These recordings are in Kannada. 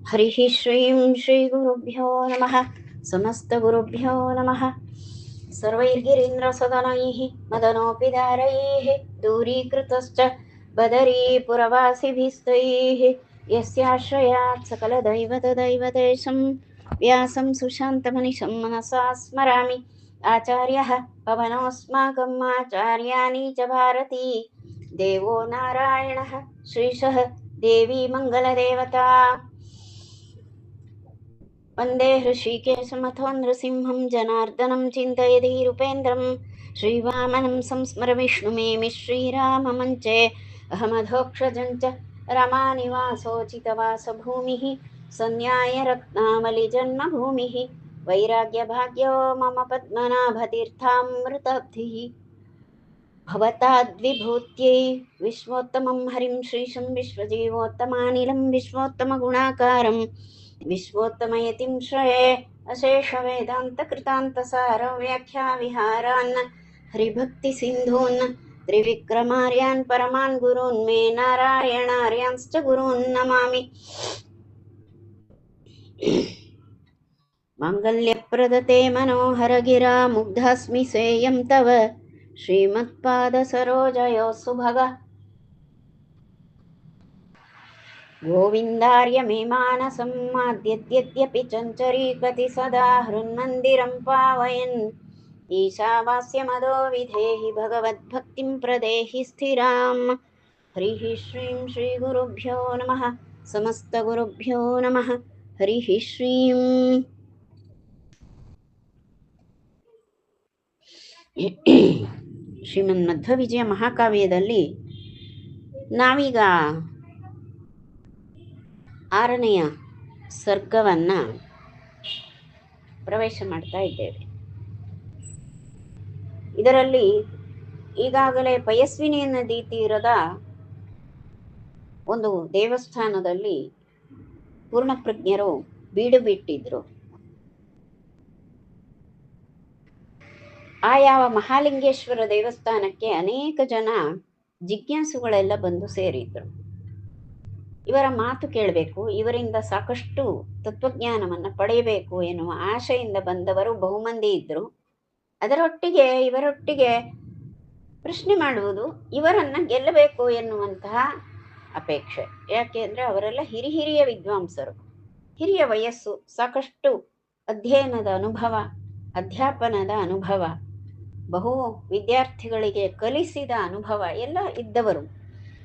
हरिः श्रीं श्रीगुरुभ्यो नमः। समस्तगुरुभ्यो नमः। सर्वैर्गिरीन्द्रसदनैः मदनोऽपि दारैः दूरीकृतश्च बदरीपुरवासिभिस्तैः यस्याश्रयात् सकलदैवतदैवतेशं व्यासं सुशान्तमनिशं मनसा स्मरामि। आचार्यः पवनोऽस्माकम् आचार्याणि च भारती देवो नारायणः श्रीशः देवी मङ्गलदेवता। वन्दे हृषीकेशमथो नृसिंहं जनार्दनं चिन्तयेद्रूपेन्द्रं श्रीवामनं संस्मर विष्णुमेमि श्रीराममञ्चे अहमधोक्षजं च रमानिवासोचितवासभूमिः सन्न्यायरत्नावलिजन्मभूमिः वैराग्यभाग्यो मम पद्मनाभतीर्थामृतब्धिः भवताद्विभूत्यै विश्वोत्तमं हरिं श्रीशं विश्वजीवोत्तमानिलं विश्वोत्तमगुणाकारं विश्वोत्तमयतिं श्रये अशेषवेदान्तकृतान्तसारव्याख्याविहारान् हरिभक्तिसिन्धून् त्रिविक्रमार्यान् परमान् गुरून् मे नारायणार्यांश्च गुरून् नमामि। माङ्गल्यप्रदते मनोहरगिरा मुग्धास्मि सेयं तव श्रीमत्पादसरोजयोः सुभग गोविन्दार्य मे मानसं माद्यद्यपि चञ्चरीकति सदा हृन्मन्दिरं पावयन् ईशावास्यमदो विधेहि भगवद्भक्तिं प्रदेहि स्थिराम्। हरिः श्रीं श्रीगुरुभ्यो नमः। समस्तगुरुभ्यो नमः। हरिः श्रीं ಶ್ರೀಮನ್ಮಧ್ವವಿಜಯ ಮಹಾಕಾವ್ಯದಲ್ಲಿ ನಾವೀಗ 6ನೆಯ ಸರ್ಗವನ್ನು ಪ್ರವೇಶ ಮಾಡ್ತಾ ಇದ್ದೇವೆ. ಇದರಲ್ಲಿ ಈಗಾಗಲೇ ಪಯಸ್ವಿನಿ ನದಿ ತೀರದ ಒಂದು ದೇವಸ್ಥಾನದಲ್ಲಿ ಪೂರ್ಣಪ್ರಜ್ಞರು ಬೀಡು ಬಿಟ್ಟಿದ್ರು. ಆ ಯಾವ ಮಹಾಲಿಂಗೇಶ್ವರ ದೇವಸ್ಥಾನಕ್ಕೆ ಅನೇಕ ಜನ ಜಿಜ್ಞಾಸುಗಳೆಲ್ಲ ಬಂದು ಸೇರಿದ್ರು. ಇವರ ಮಾತು ಕೇಳಬೇಕು, ಇವರಿಂದ ಸಾಕಷ್ಟು ತತ್ವಜ್ಞಾನವನ್ನು ಪಡೆಯಬೇಕು ಎನ್ನುವ ಆಶೆಯಿಂದ ಬಂದವರು ಬಹುಮಂದಿ ಇದ್ರು. ಅದರೊಟ್ಟಿಗೆ ಇವರೊಟ್ಟಿಗೆ ಪ್ರಶ್ನೆ ಮಾಡುವುದು, ಇವರನ್ನ ಗೆಲ್ಲಬೇಕು ಎನ್ನುವಂತಹ ಅಪೇಕ್ಷೆ. ಯಾಕೆ ಅಂದರೆ ಅವರೆಲ್ಲ ಹಿರಿಯ ವಿದ್ವಾಂಸರು, ಹಿರಿಯ ವಯಸ್ಸು, ಸಾಕಷ್ಟು ಅಧ್ಯಯನದ ಅನುಭವ, ಅಧ್ಯಾಪನದ ಅನುಭವ, ಬಹು ವಿದ್ಯಾರ್ಥಿಗಳಿಗೆ ಕಲಿಸಿದ ಅನುಭವ ಎಲ್ಲ ಇದ್ದವರು.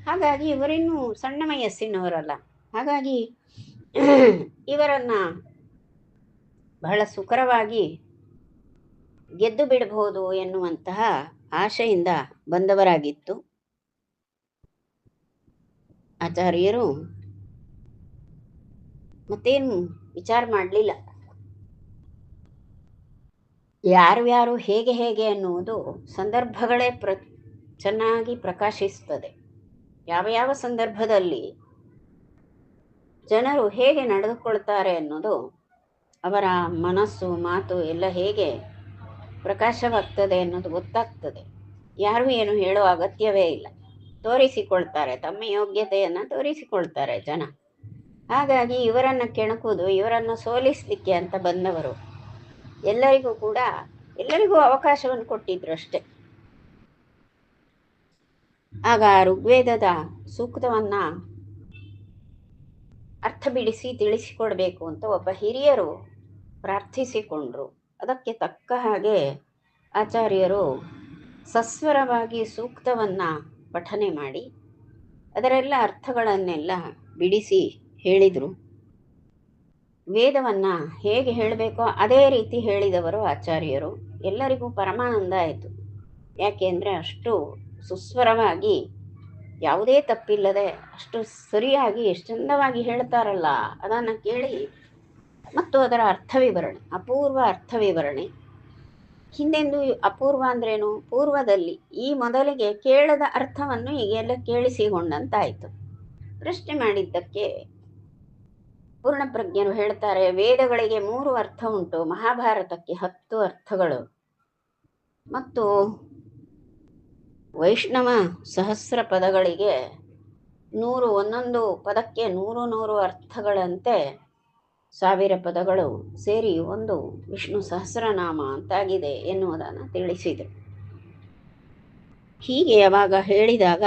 ಹಾಗಾಗಿ ಇವರಿನ್ನೂ ಸಣ್ಣ ವಯಸ್ಸಿನವರಲ್ಲ. ಹಾಗಾಗಿ ಇವರನ್ನ ಬಹಳ ಸುಖರವಾಗಿ ಗೆದ್ದು ಬಿಡಬಹುದು ಎನ್ನುವಂತಹ ಆಶೆಯಿಂದ ಬಂದವರಾಗಿತ್ತು. ಆಚಾರ್ಯರು ಮತ್ತೇನು ವಿಚಾರ ಮಾಡಲಿಲ್ಲ. ಯಾರು ಹೇಗೆ ಅನ್ನುವುದು ಸಂದರ್ಭಗಳೇ ಚೆನ್ನಾಗಿ ಪ್ರಕಾಶಿಸ್ತದೆ. ಯಾವ ಸಂದರ್ಭದಲ್ಲಿ ಜನರು ಹೇಗೆ ನಡೆದುಕೊಳ್ತಾರೆ ಅನ್ನೋದು, ಅವರ ಮನಸ್ಸು ಮಾತು ಎಲ್ಲ ಹೇಗೆ ಪ್ರಕಾಶವಾಗ್ತದೆ ಅನ್ನೋದು ಗೊತ್ತಾಗ್ತದೆ. ಯಾರು ಏನು ಹೇಳೋ ಅಗತ್ಯವೇ ಇಲ್ಲ, ತೋರಿಸಿಕೊಳ್ತಾರೆ, ತಮ್ಮ ಯೋಗ್ಯತೆಯನ್ನು ತೋರಿಸಿಕೊಳ್ತಾರೆ ಜನ. ಹಾಗಾಗಿ ಇವರನ್ನು ಕೆಣಕುವುದು, ಇವರನ್ನು ಸೋಲಿಸಲಿಕ್ಕೆ ಅಂತ ಬಂದವರು ಎಲ್ಲರಿಗೂ ಅವಕಾಶವನ್ನು ಕೊಟ್ಟಿದ್ರು ಅಷ್ಟೆ. ಆಗ ಋಗ್ವೇದದ ಸೂಕ್ತವನ್ನ ಅರ್ಥ ಬಿಡಿಸಿ ತಿಳಿಸಿಕೊಡ್ಬೇಕು ಅಂತ ಒಬ್ಬ ಹಿರಿಯರು ಪ್ರಾರ್ಥಿಸಿಕೊಂಡ್ರು. ಅದಕ್ಕೆ ತಕ್ಕ ಹಾಗೆ ಆಚಾರ್ಯರು ಸಸ್ವರವಾಗಿ ಸೂಕ್ತವನ್ನ ಪಠನೆ ಮಾಡಿ ಅದರೆಲ್ಲ ಅರ್ಥಗಳನ್ನೆಲ್ಲ ಬಿಡಿಸಿ ಹೇಳಿದರು. ವೇದವನ್ನ ಹೇಗೆ ಹೇಳಬೇಕೋ ಅದೇ ರೀತಿ ಹೇಳಿದವರು ಆಚಾರ್ಯರು. ಎಲ್ಲರಿಗೂ ಪರಮಾನಂದ ಆಯಿತು. ಯಾಕೆಂದರೆ ಅಷ್ಟು ಸುಸ್ವರವಾಗಿ, ಯಾವುದೇ ತಪ್ಪಿಲ್ಲದೆ ಅಷ್ಟು ಸರಿಯಾಗಿ ಎಷ್ಟು ಚಂದವಾಗಿ ಹೇಳ್ತಾರಲ್ಲ ಅದನ್ನು ಕೇಳಿ, ಮತ್ತು ಅದರ ಅರ್ಥವಿವರಣೆ, ಅಪೂರ್ವ ಅರ್ಥವಿವರಣೆ. ಹಿಂದೆಂದು ಅಪೂರ್ವ ಅಂದ್ರೇನು, ಪೂರ್ವದಲ್ಲಿ ಈ ಮೊದಲಿಗೆ ಕೇಳದ ಅರ್ಥವನ್ನು ಈಗೆಲ್ಲ ಕೇಳಿಸಿಕೊಂಡಂತಾಯಿತು. ಪ್ರಶ್ನೆ ಮಾಡಿದ್ದಕ್ಕೆ ಪೂರ್ಣಪ್ರಜ್ಞರು ಹೇಳ್ತಾರೆ, ವೇದಗಳಿಗೆ 3 ಅರ್ಥ ಉಂಟು, ಮಹಾಭಾರತಕ್ಕೆ 10 ಅರ್ಥಗಳು, ಮತ್ತು ವೈಷ್ಣವ ಸಹಸ್ರ ಪದಗಳಿಗೆ 100, ಒಂದೊಂದು ಪದಕ್ಕೆ 100 ಅರ್ಥಗಳಂತೆ 1000 ಪದಗಳು ಸೇರಿ ಒಂದು ವಿಷ್ಣು ಸಹಸ್ರನಾಮ ಅಂತಾಗಿದೆ ಎನ್ನುವುದನ್ನು ತಿಳಿಸಿದರು. ಹೀಗೆ ಯಾವಾಗ ಹೇಳಿದಾಗ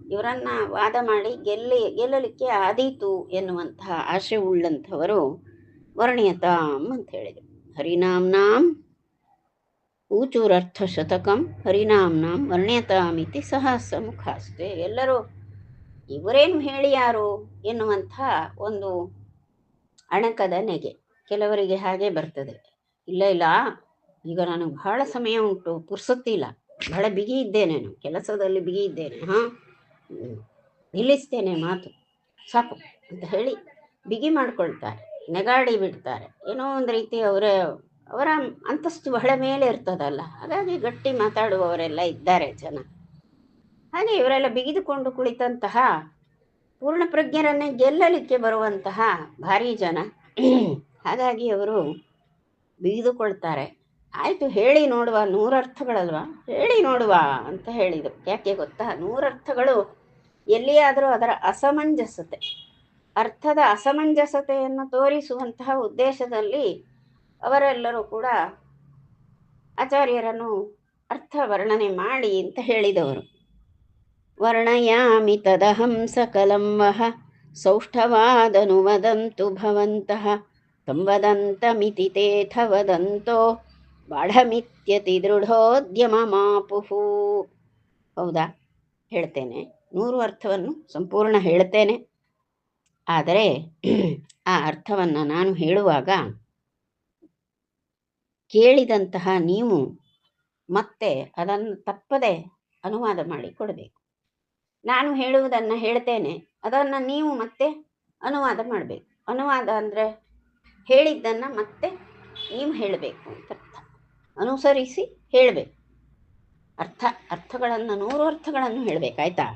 ಇವರನ್ನ ವಾದ ಮಾಡಿ ಗೆಲ್ಲಲಿಕ್ಕೆ ಆದೀತು ಎನ್ನುವಂತಹ ಆಶೆ ಉಳ್ಳಂಥವರು ವರ್ಣ್ಯತಾಂ ಅಂತ ಹೇಳಿದರು. ಹರಿನಾಮ್ನಾಂ ಊಚೂರರ್ಥ ಶತಕಂ ಹರಿನಾಮ್ನಾಂ ವರ್ಣ್ಯತಾಮಿತಿ ಸಹಸ್ರ ಮುಖಾಸ್ತೆ. ಎಲ್ಲರೂ ಇವರೇನು ಹೇಳಿ ಯಾರು ಎನ್ನುವಂಥ ಒಂದು ಅಣಕದ ನೆಗೆ ಕೆಲವರಿಗೆ ಹಾಗೆ ಬರ್ತದೆ. ಇಲ್ಲ ಈಗ ನನಗೆ ಬಹಳ ಸಮಯ ಉಂಟು, ಪುರ್ಸೊತ್ತಿಲ್ಲ, ಬಹಳ ಬಿಗಿ ಇದ್ದೇನೆ, ನಾನು ಕೆಲಸದಲ್ಲಿ ಬಿಗಿ ಇದ್ದೇನೆ, ನಿಲ್ಲಿಸ್ತೇನೆ ಮಾತು ಸಾಕು ಅಂತ ಹೇಳಿ ಬಿಗಿ ಮಾಡ್ಕೊಳ್ತಾರೆ, ನೆಗಾಡಿ ಬಿಡ್ತಾರೆ. ಏನೋ ಒಂದು ರೀತಿ ಅವರ ಅಂತಸ್ತು ಬಹಳ ಮೇಲೆ ಇರ್ತದಲ್ಲ, ಹಾಗಾಗಿ ಗಟ್ಟಿ ಮಾತಾಡುವವರೆಲ್ಲ ಇದ್ದಾರೆ ಜನ. ಹಾಗೆ ಇವರೆಲ್ಲ ಬಿಗಿದುಕೊಂಡು ಕುಳಿತಂತಹ ಪೂರ್ಣ ಪ್ರಜ್ಞರನ್ನೇ ಗೆಲ್ಲಲಿಕ್ಕೆ ಬರುವಂತಹ ಭಾರಿ ಜನ. ಹಾಗಾಗಿ ಅವರು ಬಿಗಿದುಕೊಳ್ತಾರೆ. ಆಯಿತು, ಹೇಳಿ ನೋಡುವ, 100 ಅರ್ಥಗಳಲ್ವಾ, ಹೇಳಿ ನೋಡುವ ಅಂತ ಹೇಳಿದರು. ಯಾಕೆ ಗೊತ್ತಾ, 100 ಅರ್ಥಗಳು ಎಲ್ಲಿಯಾದರೂ ಅದರ ಅರ್ಥದ ಅಸಮಂಜಸತೆಯನ್ನು ತೋರಿಸುವಂತಹ ಉದ್ದೇಶದಲ್ಲಿ ಅವರೆಲ್ಲರೂ ಕೂಡ ಆಚಾರ್ಯರನ್ನು ಅರ್ಥ ವರ್ಣನೆ ಮಾಡಿ ಅಂತ ಹೇಳಿದವರು. ವರ್ಣಯಾಮಿ ತದಹಂ ಸಕಲಂ ವಹ ಸೌಷ್ಠವಾದನು ವದಂತು ಭವಂತಃ ತಂವದಂತಮಿತಿ ತೇಥ ವದಂತೋ ಬಾಢಮಿತ್ಯತಿ ದೃಢೋದ್ಯಮ ಮಾಪುಹು. ಹೌದಾ, ಹೇಳ್ತೇನೆ, 100 ಅರ್ಥವನ್ನು ಸಂಪೂರ್ಣ ಹೇಳ್ತೇನೆ. ಆದರೆ ಆ ಅರ್ಥವನ್ನು ನಾನು ಹೇಳುವಾಗ ಕೇಳಿದಂತಹ ನೀವು ಮತ್ತೆ ಅದನ್ನು ತಪ್ಪದೆ ಅನುವಾದ ಮಾಡಿ ಕೊಡಬೇಕು. ನಾನು ಹೇಳುವುದನ್ನು ಹೇಳ್ತೇನೆ, ಅದನ್ನು ನೀವು ಮತ್ತೆ ಅನುವಾದ ಮಾಡಬೇಕು. ಅನುವಾದ ಅಂದರೆ ಹೇಳಿದ್ದನ್ನು ಮತ್ತೆ ನೀವು ಹೇಳಬೇಕು ಅಂತ ಅರ್ಥ. ಅನುಸರಿಸಿ ಹೇಳಬೇಕು. ಅರ್ಥಗಳನ್ನು 100 ಅರ್ಥಗಳನ್ನು ಹೇಳಬೇಕಾಯ್ತಾ.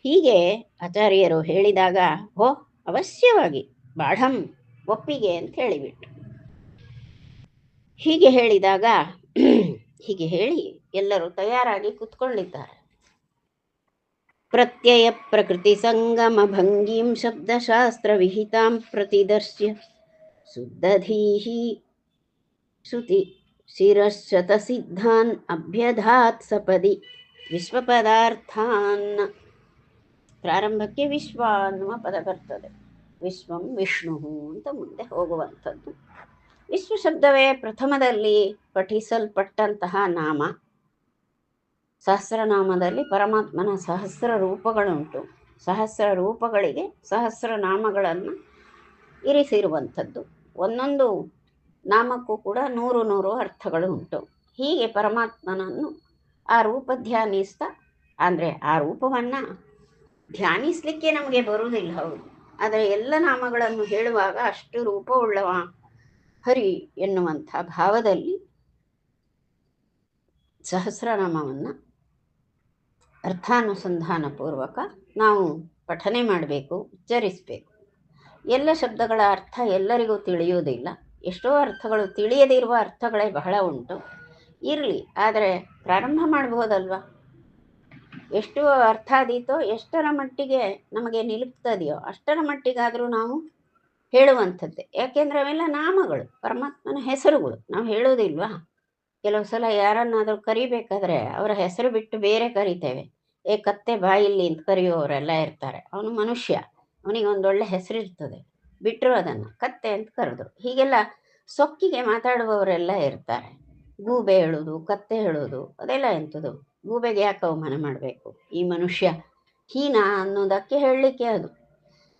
ಹೀಗೆ ಆಚಾರ್ಯರು ಹೇಳಿದಾಗ ಅವಶ್ಯವಾಗಿ ಬಾಢಂ ಒಪ್ಪಿಗೆ ಅಂತ ಹೇಳಿಬಿಟ್ರು. ಹೀಗೆ ಹೇಳಿದಾಗ ಹೀಗೆ ಹೇಳಿ ಎಲ್ಲರೂ ತಯಾರಾಗಿ ಕೂತ್ಕೊಂಡಿದ್ದಾರೆ. ಪ್ರತ್ಯಯ ಪ್ರಕೃತಿ ಸಂಗಮ ಭಂಗೀಂ ಶಬ್ದಶಾಸ್ತ್ರ ವಿಹಿತಾಂ ಪ್ರತಿದರ್ಶ್ಯ ಶುದ್ಧಧೀಹಿ ಶ್ರುತಿ ಶಿರಶ್ಚತ ಸಿದ್ಧಾನ್ ಅಭ್ಯಧಾತ್ ಸಪದಿ ವಿಶ್ವಪದಾರ್ಥಾನ್. ಪ್ರಾರಂಭಕ್ಕೆ ವಿಶ್ವ ಅನ್ನುವ ಪದ ಬರ್ತದೆ. ವಿಶ್ವಂ ವಿಷ್ಣು ಅಂತ ಮುಂದೆ ಹೋಗುವಂಥದ್ದು. ವಿಶ್ವ ಶಬ್ದವೇ ಪ್ರಥಮದಲ್ಲಿ ಪಠಿಸಲ್ಪಟ್ಟಂತಹ ನಾಮ. ಸಹಸ್ರನಾಮದಲ್ಲಿ ಪರಮಾತ್ಮನ ಸಹಸ್ರ ರೂಪಗಳುಂಟು. ಸಹಸ್ರ ರೂಪಗಳಿಗೆ ಸಹಸ್ರ ನಾಮಗಳನ್ನು ಇರಿಸಿರುವಂಥದ್ದು. ಒಂದೊಂದು ನಾಮಕ್ಕೂ ಕೂಡ 100 ಅರ್ಥಗಳು ಉಂಟು. ಹೀಗೆ ಪರಮಾತ್ಮನನ್ನು ಆ ರೂಪ ಧ್ಯಾನಿಸ್ತಾ, ಅಂದರೆ ಆ ರೂಪವನ್ನು ಧ್ಯಾನಿಸಲಿಕ್ಕೆ ನಮಗೆ ಬರುವುದಿಲ್ಲ, ಹೌದು, ಆದರೆ ಎಲ್ಲ ನಾಮಗಳನ್ನು ಹೇಳುವಾಗ ಅಷ್ಟು ರೂಪವುಳ್ಳವ ಹರಿ ಎನ್ನುವಂಥ ಭಾವದಲ್ಲಿ ಸಹಸ್ರನಾಮವನ್ನು ಅರ್ಥಾನುಸಂಧಾನ ಪೂರ್ವಕ ನಾವು ಪಠನೆ ಮಾಡಬೇಕು, ಉಚ್ಚರಿಸಬೇಕು. ಎಲ್ಲ ಶಬ್ದಗಳ ಅರ್ಥ ಎಲ್ಲರಿಗೂ ತಿಳಿಯುವುದಿಲ್ಲ. ಎಷ್ಟೋ ಅರ್ಥಗಳು ತಿಳಿಯದಿರುವ ಅರ್ಥಗಳೇ ಬಹಳ ಉಂಟು. ಇರಲಿ, ಆದರೆ ಪ್ರಾರಂಭ ಮಾಡಬಹುದಲ್ವ. ಎಷ್ಟು ಅರ್ಥ ಆದೀತೋ, ಎಷ್ಟರ ಮಟ್ಟಿಗೆ ನಮಗೆ ನಿಲುಕ್ತದೆಯೋ ಅಷ್ಟರ ಮಟ್ಟಿಗಾದರೂ ನಾವು ಹೇಳುವಂಥದ್ದೇ. ಯಾಕೆಂದರೆ ಅವೆಲ್ಲ ನಾಮಗಳು, ಪರಮಾತ್ಮನ ಹೆಸರುಗಳು. ನಾವು ಹೇಳೋದಿಲ್ವಾ? ಕೆಲವು ಸಲ ಯಾರನ್ನಾದರೂ ಕರಿಬೇಕಾದ್ರೆ ಅವರ ಹೆಸರು ಬಿಟ್ಟು ಬೇರೆ ಕರಿತೇವೆ. ಕತ್ತೆ ಬಾಯಿಲ್ಲಿ ಅಂತ ಕರೆಯುವವರೆಲ್ಲ ಇರ್ತಾರೆ. ಅವನು ಮನುಷ್ಯ, ಅವನಿಗೆ ಒಂದೊಳ್ಳೆ ಹೆಸರಿರ್ತದೆ, ಬಿಟ್ಟರು ಅದನ್ನು ಕತ್ತೆ ಅಂತ ಕರೆದ್ರು. ಹೀಗೆಲ್ಲ ಸೊಕ್ಕಿಗೆ ಮಾತಾಡುವವರೆಲ್ಲ ಇರ್ತಾರೆ. ಗೂಬೆ ಹೇಳೋದು, ಕತ್ತೆ ಹೇಳೋದು, ಅದೆಲ್ಲ ಎಂಥದ್ದು? ಗೂಬೆಗೆ ಯಾಕೆ ಅವಮಾನ ಮಾಡಬೇಕು? ಈ ಮನುಷ್ಯ ಹೀನ ಅನ್ನೋದಕ್ಕೆ ಹೇಳಲಿಕ್ಕೆ ಅದು.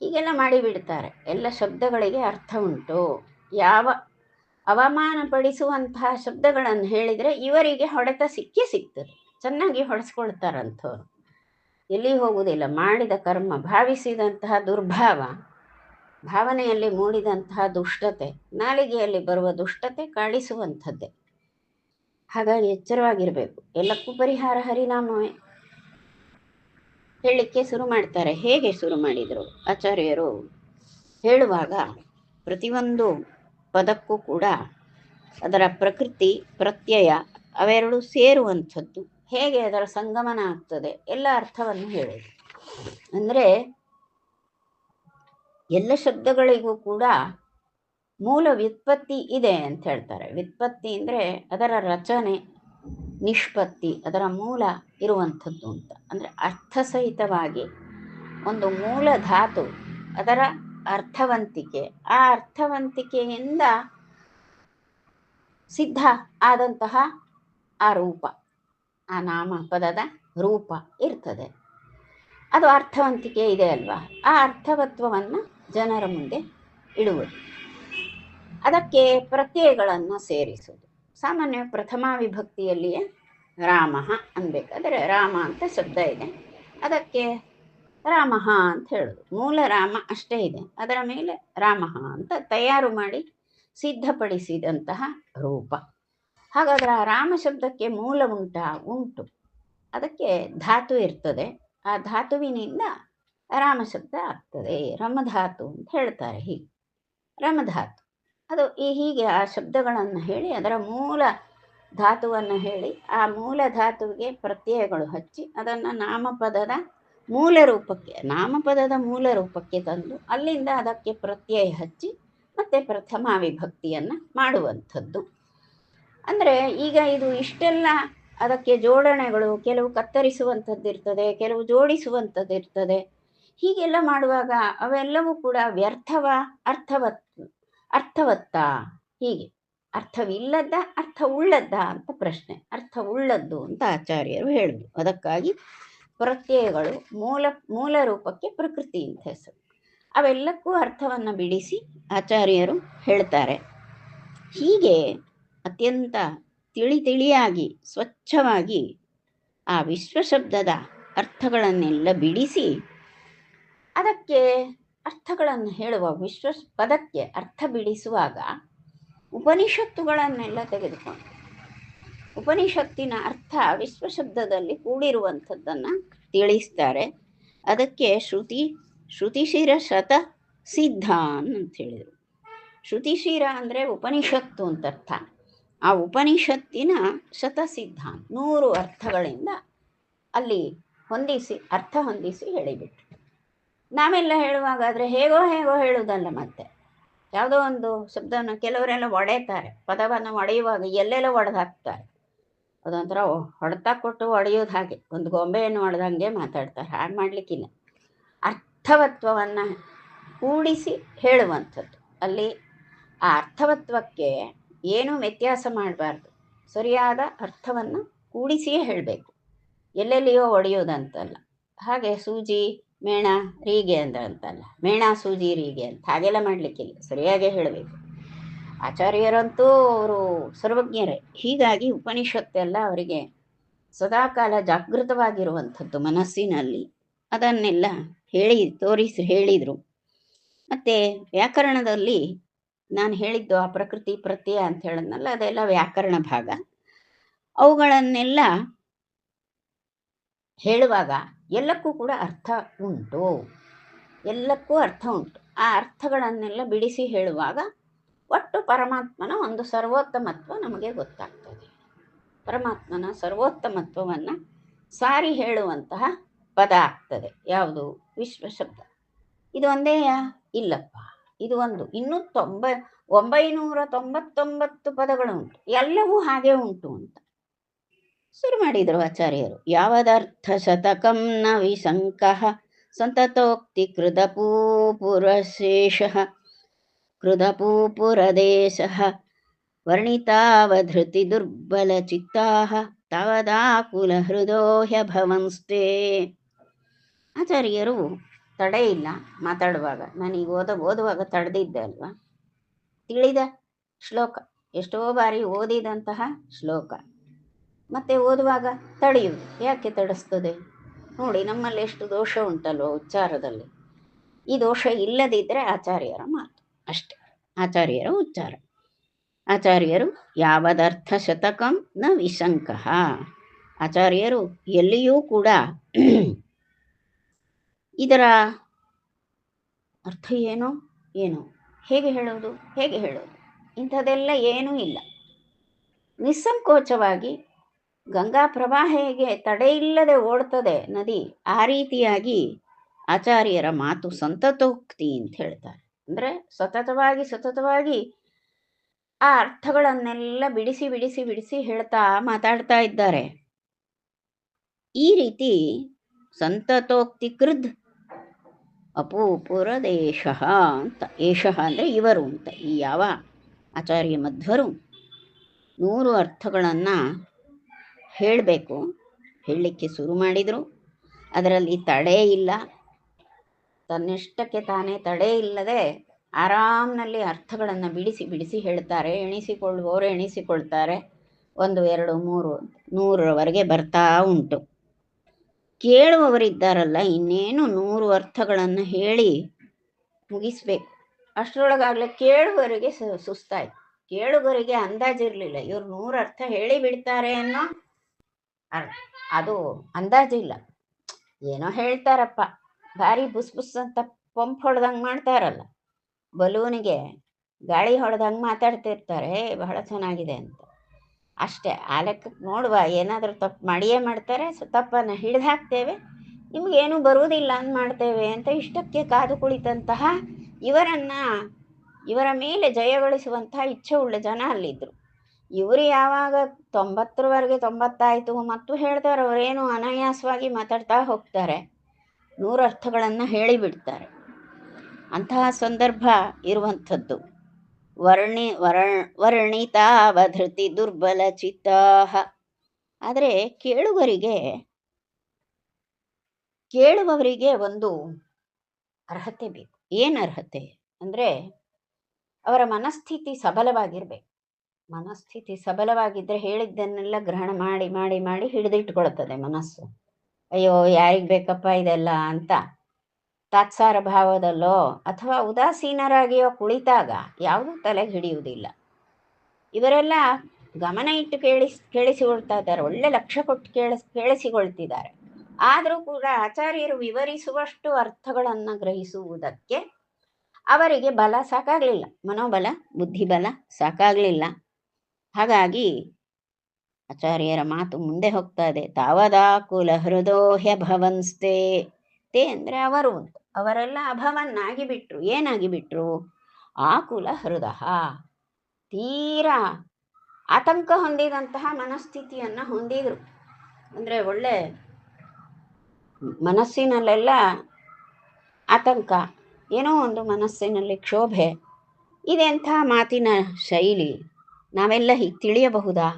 ಹೀಗೆಲ್ಲ ಮಾಡಿಬಿಡ್ತಾರೆ. ಎಲ್ಲ ಶಬ್ದಗಳಿಗೆ ಅರ್ಥ ಉಂಟು. ಯಾವ ಅವಮಾನಪಡಿಸುವಂತಹ ಶಬ್ದಗಳನ್ನು ಹೇಳಿದರೆ ಇವರಿಗೆ ಹೊಡೆತ ಸಿಗ್ತದೆ. ಚೆನ್ನಾಗಿ ಹೊಡೆಸ್ಕೊಳ್ತಾರಂಥವ್ರು. ಎಲ್ಲಿ ಹೋಗುವುದಿಲ್ಲ. ಮಾಡಿದ ಕರ್ಮ, ಭಾವಿಸಿದಂತಹ ದುರ್ಭಾವ, ಭಾವನೆಯಲ್ಲಿ ಮೂಡಿದಂತಹ ದುಷ್ಟತೆ, ನಾಲಿಗೆಯಲ್ಲಿ ಬರುವ ದುಷ್ಟತೆ ಕಾಣಿಸುವಂಥದ್ದೇ. ಹಾಗಾಗಿ ಎಚ್ಚರವಾಗಿರಬೇಕು. ಎಲ್ಲಕ್ಕೂ ಪರಿಹಾರ ಹರಿನಾಮವೇ. ಹೇಳಲಿಕ್ಕೆ ಶುರು ಮಾಡ್ತಾರೆ. ಹೇಗೆ ಶುರು ಮಾಡಿದರು ಆಚಾರ್ಯರು? ಹೇಳುವಾಗ ಪ್ರತಿಯೊಂದು ಪದಕ್ಕೂ ಕೂಡ ಅದರ ಪ್ರಕೃತಿ, ಪ್ರತ್ಯಯ ಅವೆರಡು ಸೇರುವಂಥದ್ದು. ಹೇಗೆ ಅದರ ಸಂಗಮನ ಆಗ್ತದೆ ಎಲ್ಲ ಅರ್ಥವನ್ನು ಹೇಳೋದು. ಅಂದರೆ ಎಲ್ಲ ಶಬ್ದಗಳಿಗೂ ಕೂಡ ಮೂಲ ವ್ಯುತ್ಪತ್ತಿ ಇದೆ ಅಂತ ಹೇಳ್ತಾರೆ. ವ್ಯುತ್ಪತ್ತಿ ಅಂದರೆ ಅದರ ರಚನೆ, ನಿಷ್ಪತ್ತಿ, ಅದರ ಮೂಲ ಇರುವಂಥದ್ದು ಅಂತ. ಅಂದರೆ ಅರ್ಥಸಹಿತವಾಗಿ ಒಂದು ಮೂಲ ಧಾತು, ಅದರ ಅರ್ಥವಂತಿಕೆ, ಆ ಅರ್ಥವಂತಿಕೆಯಿಂದ ಸಿದ್ಧ ಆದಂತಹ ಆ ರೂಪ, ಆ ನಾಮಪದದ ರೂಪ ಇರ್ತದೆ. ಅದು ಅರ್ಥವಂತಿಕೆ ಇದೆ ಅಲ್ವಾ, ಆ ಅರ್ಥವತ್ವವನ್ನು ಜನರ ಮುಂದೆ ಇಡುವುದು, ಅದಕ್ಕೆ ಪ್ರತ್ಯಯಗಳನ್ನು ಸೇರಿಸುವುದು. ಸಾಮಾನ್ಯ ಪ್ರಥಮ ವಿಭಕ್ತಿಯಲ್ಲಿಯೇ ರಾಮ ಅನ್ಬೇಕಾದ್ರೆ ರಾಮ ಅಂತ ಶಬ್ದ ಇದೆ, ಅದಕ್ಕೆ ರಾಮ ಅಂತ ಹೇಳೋದು. ಮೂಲ ರಾಮ ಅಷ್ಟೇ ಇದೆ, ಅದರ ಮೇಲೆ ರಾಮ ಅಂತ ತಯಾರು ಮಾಡಿ ಸಿದ್ಧಪಡಿಸಿದಂತಹ ರೂಪ. ಹಾಗಾದ್ರೆ ಆ ರಾಮ ಶಬ್ದಕ್ಕೆ ಮೂಲ ಉಂಟು, ಅದಕ್ಕೆ ಧಾತು ಇರ್ತದೆ, ಆ ಧಾತುವಿನಿಂದ ರಾಮ ಶಬ್ದ ಆಗ್ತದೆ. ರಮಧಾತು ಅಂತ ಹೇಳ್ತಾರೆ. ಹೀಗೆ ರಮಧಾತು ಅದು ಹೀಗೆ ಆ ಶಬ್ದಗಳನ್ನು ಹೇಳಿ ಅದರ ಮೂಲ ಧಾತುವನ್ನು ಹೇಳಿ ಆ ಮೂಲ ಧಾತುವಿಗೆ ಪ್ರತ್ಯಯಗಳು ಹಚ್ಚಿ ಅದನ್ನು ನಾಮಪದದ ಮೂಲ ರೂಪಕ್ಕೆ ತಂದು ಅಲ್ಲಿಂದ ಅದಕ್ಕೆ ಪ್ರತ್ಯಯ ಹಚ್ಚಿ ಮತ್ತೆ ಪ್ರಥಮ ವಿಭಕ್ತಿಯನ್ನು ಮಾಡುವಂಥದ್ದು. ಅಂದರೆ ಈಗ ಇದು ಇಷ್ಟೆಲ್ಲ ಅದಕ್ಕೆ ಜೋಡಣೆಗಳು, ಕೆಲವು ಕತ್ತರಿಸುವಂಥದ್ದು ಇರ್ತದೆ, ಕೆಲವು ಜೋಡಿಸುವಂಥದ್ದು ಇರ್ತದೆ. ಹೀಗೆಲ್ಲ ಮಾಡುವಾಗ ಅವೆಲ್ಲವೂ ಕೂಡ ಅರ್ಥವತ್ತ, ಹೀಗೆ ಅರ್ಥವಿಲ್ಲದ್ದ ಅರ್ಥ ಉಳ್ಳದ್ದ ಅಂತ ಪ್ರಶ್ನೆ. ಅರ್ಥ ಉಳ್ಳದ್ದು ಅಂತ ಆಚಾರ್ಯರು ಹೇಳಿದ್ರು. ಅದಕ್ಕಾಗಿ ಪ್ರತ್ಯಯಗಳು ಮೂಲ ರೂಪಕ್ಕೆ ಪ್ರಕೃತಿ ಅಂತ ಹೆಸರು. ಅವೆಲ್ಲಕ್ಕೂ ಅರ್ಥವನ್ನು ಬಿಡಿಸಿ ಆಚಾರ್ಯರು ಹೇಳ್ತಾರೆ. ಹೀಗೆ ಅತ್ಯಂತ ತಿಳಿಯಾಗಿ ಸ್ವಚ್ಛವಾಗಿ ಆ ವಿಶ್ವಶಬ್ದದ ಅರ್ಥಗಳನ್ನೆಲ್ಲ ಬಿಡಿಸಿ ಅದಕ್ಕೆ ಅರ್ಥಗಳನ್ನು ಹೇಳುವ ವಿಶ್ವ ಪದಕ್ಕೆ ಅರ್ಥ ಬಿಡಿಸುವಾಗ ಉಪನಿಷತ್ತುಗಳನ್ನೆಲ್ಲ ತೆಗೆದುಕೊಂಡು ಉಪನಿಷತ್ತಿನ ಅರ್ಥ ವಿಶ್ವಶಬ್ದದಲ್ಲಿ ಕೂಡಿರುವಂಥದ್ದನ್ನು ತಿಳಿಸ್ತಾರೆ. ಅದಕ್ಕೆ ಶ್ರುತಿಶಿರ ಶತ ಸಿದ್ಧ ಅಂತ ಹೇಳಿದರು. ಶ್ರುತಿಶಿರ ಅಂದರೆ ಉಪನಿಷತ್ತು ಅಂತ ಅರ್ಥ. ಆ ಉಪನಿಷತ್ತಿನ ಶತಸಿದ್ಧ 100 ಅರ್ಥಗಳಿಂದ ಅಲ್ಲಿ ಅರ್ಥ ಹೊಂದಿಸಿ ಹೇಳಿಬಿಟ್ರು. ನಾವೆಲ್ಲ ಹೇಳುವಾಗಾದರೆ ಹೇಗೋ ಹೇಳುವುದಲ್ಲ, ಮತ್ತೆ ಯಾವುದೋ ಒಂದು ಶಬ್ದವನ್ನು ಕೆಲವರೆಲ್ಲ ಒಡೆತಾರೆ, ಪದವನ್ನು ಒಡೆಯುವಾಗ ಎಲ್ಲೆಲ್ಲ ಒಡೆದು ಹಾಕ್ತಾರೆ. ಅದೊಂಥರ ಹೊಡೆತ ಕೊಟ್ಟು ಒಡೆಯೋದು, ಹಾಗೆ ಒಂದು ಗೊಂಬೆಯನ್ನು ಒಡೆದಂಗೆ ಮಾತಾಡ್ತಾರೆ. ಹಾಗೆ ಮಾಡಲಿಕ್ಕಿಲ್ಲ. ಅರ್ಥವತ್ವವನ್ನು ಕೂಡಿಸಿ ಹೇಳುವಂಥದ್ದು. ಅಲ್ಲಿ ಆ ಅರ್ಥವತ್ವಕ್ಕೆ ಏನೂ ವ್ಯತ್ಯಾಸ ಮಾಡಬಾರ್ದು, ಸರಿಯಾದ ಅರ್ಥವನ್ನು ಕೂಡಿಸಿಯೇ ಹೇಳಬೇಕು, ಎಲ್ಲೆಲ್ಲಿಯೋ ಒಡೆಯೋದಂತಲ್ಲ. ಹಾಗೆ ಸೂಜಿ ಮೇಣ ರೀಗೆ ಅಂತಲ್ಲ, ಮೇಣ ಸೂಜಿ ರೀಗೆ ಅಂತ ಹಾಗೆಲ್ಲ ಮಾಡಲಿಕ್ಕಿಲ್ಲ, ಸರಿಯಾಗೇ ಹೇಳಬೇಕು. ಆಚಾರ್ಯರಂತೂ ಅವರು ಸರ್ವಜ್ಞರೇ. ಹೀಗಾಗಿ ಉಪನಿಷತ್ತೆಲ್ಲ ಅವರಿಗೆ ಸದಾಕಾಲ ಜಾಗೃತವಾಗಿರುವಂಥದ್ದು ಮನಸ್ಸಿನಲ್ಲಿ. ಅದನ್ನೆಲ್ಲ ಹೇಳಿದರು. ಮತ್ತು ವ್ಯಾಕರಣದಲ್ಲಿ ನಾನು ಹೇಳಿದ್ದು ಆ ಪ್ರಕೃತಿ ಪ್ರತ್ಯಯ ಅಂತ ಹೇಳಿದ್ನಲ್ಲ, ಅದೆಲ್ಲ ವ್ಯಾಕರಣ ಭಾಗ. ಅವುಗಳನ್ನೆಲ್ಲ ಹೇಳುವಾಗ ಎಲ್ಲಕ್ಕೂ ಕೂಡ ಅರ್ಥ ಉಂಟು, ಆ ಅರ್ಥಗಳನ್ನೆಲ್ಲ ಬಿಡಿಸಿ ಹೇಳುವಾಗ ಒಟ್ಟು ಪರಮಾತ್ಮನ ಒಂದು ಸರ್ವೋತ್ತಮತ್ವ ನಮಗೆ ಗೊತ್ತಾಗ್ತದೆ. ಪರಮಾತ್ಮನ ಸರ್ವೋತ್ತಮತ್ವವನ್ನು ಸಾರಿ ಹೇಳುವಂತಹ ಪದ ಆಗ್ತದೆ ಯಾವುದು? ವಿಶ್ವಶಬ್ದ. ಇದು ಒಂದೇ ಇಲ್ಲಪ್ಪ, ಇದು ಒಂದು ಇನ್ನೂ 999 ಪದಗಳು ಉಂಟು, ಎಲ್ಲವೂ ಹಾಗೆ ಉಂಟು ಅಂತ ಶುರು ಮಾಡಿದರು ಆಚಾರ್ಯರು. ಯಾವದರ್ಥ ಶತಕಂ ನ ವಿಶಂಕಃ ಸಂತತೋಕ್ತಿ ಕೃತಪೂಪುರದೇಶಃ ವರ್ಣಿತಾವಧೃತಿ ದುರ್ಬಲ ಚಿತ್ತಾಃ ತಾವದಾಕುಲ ಹೃದೋಹ್ಯಭವಂಸ್ತೆ. ಆಚಾರ್ಯರು ತಡೆ ಇಲ್ಲ ಮಾತಾಡುವಾಗ. ನಾನೀಗ ಓದುವಾಗ ತಡೆದಿದ್ದೆ ಅಲ್ವಾ. ತಿಳಿದ ಶ್ಲೋಕ, ಎಷ್ಟೋ ಬಾರಿ ಓದಿದಂತಹ ಶ್ಲೋಕ, ಮತ್ತೆ ಓದುವಾಗ ತಡೆಯುವುದು ಯಾಕೆ ತಡಿಸ್ತದೆ? ನೋಡಿ, ನಮ್ಮಲ್ಲಿ ಎಷ್ಟು ದೋಷ ಉಂಟಲ್ವ ಉಚ್ಚಾರದಲ್ಲಿ. ಈ ದೋಷ ಇಲ್ಲದಿದ್ದರೆ ಆಚಾರ್ಯರ ಮಾತು ಅಷ್ಟೆ, ಆಚಾರ್ಯರ ಉಚ್ಚಾರ. ಆಚಾರ್ಯರು ಯಾವದರ್ಥ ಶತಕಂ ನ ವಿಶಂಕಃ. ಆಚಾರ್ಯರು ಎಲ್ಲಿಯೂ ಕೂಡ ಇದರ ಅರ್ಥ ಏನೋ ಹೇಗೆ ಹೇಳೋದು ಇಂಥದ್ದೆಲ್ಲ ಏನೂ ಇಲ್ಲ. ನಿಸ್ಸಂಕೋಚವಾಗಿ ಗಂಗಾ ಪ್ರವಾಹ ಹೇಗೆ ತಡೆಯಿಲ್ಲದೆ ಓಡ್ತದೆ ನದಿ, ಆ ರೀತಿಯಾಗಿ ಆಚಾರ್ಯರ ಮಾತು ಸಂತತೋಕ್ತಿ ಅಂತ ಹೇಳ್ತಾರೆ. ಅಂದರೆ ಸತತವಾಗಿ ಆ ಅರ್ಥಗಳನ್ನೆಲ್ಲ ಬಿಡಿಸಿ ಬಿಡಿಸಿ ಬಿಡಿಸಿ ಹೇಳ್ತಾ ಮಾತಾಡ್ತಾ ಇದ್ದಾರೆ. ಈ ರೀತಿ ಸಂತತೋಕ್ತಿ ಕೃದ್ ಅಪೂಪುರದೇಶ ಅಂತ. ಏಷಃ ಅಂದರೆ ಇವರು ಅಂತ. ಈ ಯಾವ ಆಚಾರ್ಯ ಮಧ್ವರು 100 ಅರ್ಥಗಳನ್ನು ಹೇಳಬೇಕು, ಹೇಳಲಿಕ್ಕೆ ಶುರು ಮಾಡಿದರು. ಅದರಲ್ಲಿ ತಡೆ ಇಲ್ಲ, ತನ್ನಿಷ್ಟಕ್ಕೆ ತಾನೇ ತಡೆ ಇಲ್ಲದೆ ಆರಾಮ್ನಲ್ಲಿ ಅರ್ಥಗಳನ್ನು ಬಿಡಿಸಿ ಬಿಡಿಸಿ ಹೇಳ್ತಾರೆ. ಎಣಿಸಿಕೊಳ್ಳುವವರು ಎಣಿಸಿಕೊಳ್ತಾರೆ. 1 2 3 100ರವರೆಗೆ ಬರ್ತಾ ಉಂಟು. ಕೇಳುವವರಿದ್ದಾರಲ್ಲ, ಇನ್ನೇನು 100 ಅರ್ಥಗಳನ್ನು ಹೇಳಿ ಮುಗಿಸ್ಬೇಕು. ಅಷ್ಟರೊಳಗಾಗಲೇ ಕೇಳುವವರಿಗೆ ಸುಸ್ತಾಯ್ತು. ಕೇಳುಗರಿಗೆ ಅಂದಾಜಿರಲಿಲ್ಲ, ಇವ್ರು 100 ಅರ್ಥ ಹೇಳಿ ಬಿಡ್ತಾರೆ ಅನ್ನೋ ಅದು ಅಂದಾಜಿಲ್ಲ. ಏನೋ ಹೇಳ್ತಾರಪ್ಪ, ಭಾರಿ ಬುಸ್ ಬುಸ್ ಅಂತ ಪಂಪ್ ಹೊಡೆದಂಗೆ ಮಾಡ್ತಾರಲ್ಲ, ಬಲೂನಿಗೆ ಗಾಳಿ ಹೊಡೆದಂಗೆ ಮಾತಾಡ್ತಿರ್ತಾರೆ, ಬಹಳ ಚೆನ್ನಾಗಿದೆ ಅಂತ. ಅಷ್ಟೇ, ಆ ಲೆಕ್ಕಕ್ಕೆ ನೋಡುವ, ಏನಾದರೂ ತಪ್ಪು ಮಾಡಿಯೇ ಮಾಡ್ತಾರೆ. ತಪ್ಪನ್ನು ಹಿಡಿದು ಹಾಕ್ತೇವೆ, ನಿಮಗೇನು ಬರುವುದಿಲ್ಲ ಅಂತ ಮಾಡ್ತೇವೆ ಅಂತ ಇಷ್ಟಕ್ಕೆ ಕಾದು ಕುಳಿತಂತಹ ಇವರ ಮೇಲೆ ಜಯಗಳಿಸುವಂತಹ ಇಚ್ಛೆ ಉಳ್ಳ ಜನ ಅಲ್ಲಿದ್ದರು. ಇವರು ಯಾವಾಗ 90ರವರೆಗೆ 90 ಆಯಿತು ಮತ್ತು ಹೇಳ್ತಾರೆ, ಅವರೇನು ಅನಾಯಾಸವಾಗಿ ಮಾತಾಡ್ತಾ ಹೋಗ್ತಾರೆ, 100 ಅರ್ಥಗಳನ್ನು ಹೇಳಿಬಿಡ್ತಾರೆ. ಅಂತಹ ಸಂದರ್ಭ ಇರುವಂಥದ್ದು. ವರ್ಣಿತಾವಧೃತಿ ದುರ್ಬಲ ಚಿತ್ತಾಹ. ಆದರೆ ಕೇಳುವವರಿಗೆ ಒಂದು ಅರ್ಹತೆ ಬೇಕು. ಏನು ಅರ್ಹತೆ ಅಂದರೆ ಅವರ ಮನಸ್ಥಿತಿ ಸಬಲವಾಗಿರ್ಬೇಕು. ಮನಸ್ಥಿತಿ ಸಬಲವಾಗಿದ್ದರೆ ಹೇಳಿದ್ದನ್ನೆಲ್ಲ ಗ್ರಹಣ ಮಾಡಿ ಮಾಡಿ ಮಾಡಿ ಹಿಡಿದಿಟ್ಕೊಳ್ತದೆ ಮನಸ್ಸು. ಅಯ್ಯೋ ಯಾರಿಗೆ ಬೇಕಪ್ಪ ಇದೆಲ್ಲ ಅಂತ ತಾತ್ಸಾರ ಭಾವದಲ್ಲೋ ಅಥವಾ ಉದಾಸೀನರಾಗಿಯೋ ಕುಳಿತಾಗ ಯಾವುದೂ ತಲೆಗೆ ಹಿಡಿಯುವುದಿಲ್ಲ. ಇವರೆಲ್ಲ ಗಮನ ಇಟ್ಟು ಕೇಳಿಸಿಕೊಳ್ತಾ ಇದ್ದಾರೆ, ಒಳ್ಳೆ ಲಕ್ಷ್ಯ ಕೊಟ್ಟು ಕೇಳಿಸಿಕೊಳ್ತಿದ್ದಾರೆ. ಆದರೂ ಕೂಡ ಆಚಾರ್ಯರು ವಿವರಿಸುವಷ್ಟು ಅರ್ಥಗಳನ್ನು ಗ್ರಹಿಸುವುದಕ್ಕೆ ಅವರಿಗೆ ಬಲ ಸಾಕಾಗಲಿಲ್ಲ, ಮನೋಬಲ ಬುದ್ಧಿಬಲ ಸಾಕಾಗಲಿಲ್ಲ. ಹಾಗಾಗಿ ಆಚಾರ್ಯರ ಮಾತು ಮುಂದೆ ಹೋಗ್ತಾ ಇದೆ. ತಾವದಾಕುಲ ಹೃದೋಹ್ಯ ಭವನ್ಸ್ತೆ. ತೇ ಅಂದರೆ ಅವರು, ಅವರೆಲ್ಲ ಅಭವನ್ನಾಗಿ ಬಿಟ್ರು. ಏನಾಗಿ ಬಿಟ್ರು? ಆಕುಲ ಹೃದಯ, ತೀರಾ ಆತಂಕ ಹೊಂದಿದಂತಹ ಮನಸ್ಥಿತಿಯನ್ನು ಹೊಂದಿದ್ರು. ಅಂದರೆ ಒಳ್ಳೆ ಮನಸ್ಸಿನಲ್ಲೆಲ್ಲ ಆತಂಕ, ಏನೋ ಒಂದು ಮನಸ್ಸಿನಲ್ಲಿ ಕ್ಷೋಭೆ. ಇದೆಂಥ ಮಾತಿನ ಶೈಲಿ, ನಾವೆಲ್ಲ ಹೀಗೆ ತಿಳಿಯಬಹುದಾ?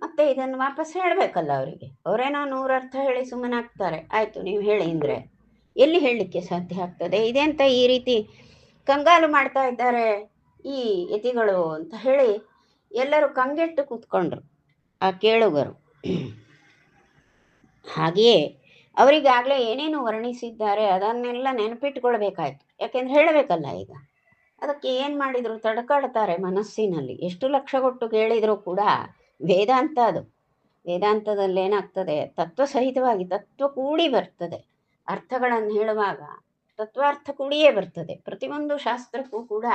ಮತ್ತೆ ಇದನ್ನು ವಾಪಸ್ ಹೇಳಬೇಕಲ್ಲ ಅವರಿಗೆ. ಅವರೇನೋ 100 ಅರ್ಥ ಹೇಳಿ ಸುಮ್ಮನಾಗ್ತಾರೆ. ಆಯಿತು ನೀವು ಹೇಳಿ ಅಂದರೆ ಎಲ್ಲಿ ಹೇಳಲಿಕ್ಕೆ ಸಾಧ್ಯ ಆಗ್ತದೆ? ಇದೆಂತ ಈ ರೀತಿ ಕಂಗಾಲು ಮಾಡ್ತಾ ಇದ್ದಾರೆ ಈ ಯತಿಗಳು ಅಂತ ಹೇಳಿ ಎಲ್ಲರೂ ಕಂಗೆಟ್ಟು ಕೂತ್ಕೊಂಡ್ರು, ಆ ಕೇಳುಗರು. ಹಾಗೆಯೇ ಅವರಿಗಾಗಲೇ ಏನೇನು ವರ್ಣಿಸಿದ್ದಾರೆ ಅದನ್ನೆಲ್ಲ ನೆನಪಿಟ್ಕೊಳ್ಬೇಕಾಯ್ತು. ಯಾಕೆಂದ್ರೆ ಹೇಳಬೇಕಲ್ಲ ಈಗ. ಅದಕ್ಕೆ ಏನು ಮಾಡಿದರು? ತಡ್ಕಾಡ್ತಾರೆ ಮನಸ್ಸಿನಲ್ಲಿ. ಎಷ್ಟು ಲಕ್ಷ ಕೊಟ್ಟು ಕೇಳಿದರೂ ಕೂಡ ವೇದಾಂತ ಅದು. ವೇದಾಂತದಲ್ಲಿ ಏನಾಗ್ತದೆ? ತತ್ವ ಸಹಿತವಾಗಿ ತತ್ವ ಕೂಡಿ ಬರ್ತದೆ. ಅರ್ಥಗಳನ್ನು ಹೇಳುವಾಗ ತತ್ವಾರ್ಥ ಕೂಡಿಯೇ ಬರ್ತದೆ. ಪ್ರತಿಯೊಂದು ಶಾಸ್ತ್ರಕ್ಕೂ ಕೂಡ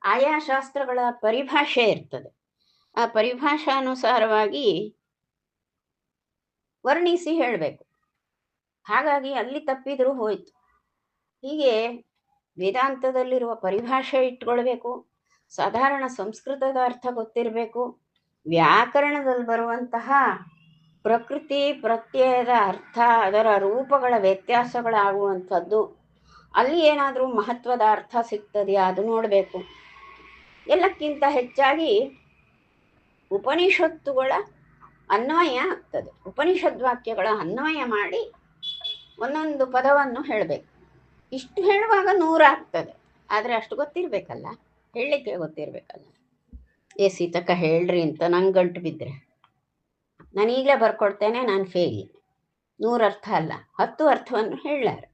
ಆಯಾ ಶಾಸ್ತ್ರಗಳ ಪರಿಭಾಷೆ ಇರ್ತದೆ. ಆ ಪರಿಭಾಷಾನುಸಾರವಾಗಿ ವರ್ಣಿಸಿ ಹೇಳಬೇಕು. ಹಾಗಾಗಿ ಅಲ್ಲಿ ತಪ್ಪಿದರೂ ಹೋಯಿತು. ಹೀಗೆ ವೇದಾಂತದಲ್ಲಿರುವ ಪರಿಭಾಷೆ ಇಟ್ಕೊಳ್ಬೇಕು, ಸಾಧಾರಣ ಸಂಸ್ಕೃತದ ಅರ್ಥ ಗೊತ್ತಿರಬೇಕು, ವ್ಯಾಕರಣದಲ್ಲಿ ಬರುವಂತಹ ಪ್ರಕೃತಿ ಪ್ರತ್ಯಯದ ಅರ್ಥ, ಅದರ ರೂಪಗಳ ವ್ಯತ್ಯಾಸಗಳಾಗುವಂಥದ್ದು, ಅಲ್ಲಿ ಏನಾದರೂ ಮಹತ್ವದ ಅರ್ಥ ಸಿಗ್ತದೆಯಾ ಅದು ನೋಡಬೇಕು. ಎಲ್ಲಕ್ಕಿಂತ ಹೆಚ್ಚಾಗಿ ಉಪನಿಷತ್ತುಗಳ ಅನ್ವಯ ಆಗ್ತದೆ. ಉಪನಿಷದ್ ವಾಕ್ಯಗಳ ಅನ್ವಯ ಮಾಡಿ ಒಂದೊಂದು ಪದವನ್ನು ಹೇಳಬೇಕು. ಇಷ್ಟು ಹೇಳುವಾಗ 100 ಆಗ್ತದೆ. ಆದರೆ ಅಷ್ಟು ಗೊತ್ತಿರಬೇಕಲ್ಲ, ಹೇಳಲಿಕ್ಕೆ ಗೊತ್ತಿರಬೇಕಲ್ಲ. ತಕ್ಕ ಹೇಳ್ರಿ ಅಂತ ನಂಗೆ ಗಂಟು ಬಿದ್ದರೆ ನಾನು ಈಗಲೇ ಬರ್ಕೊಡ್ತೇನೆ, ನಾನು ಫೇಲ್. 100 ಅರ್ಥ ಅಲ್ಲ, 10 ಅರ್ಥವನ್ನು ಹೇಳಾರೆ.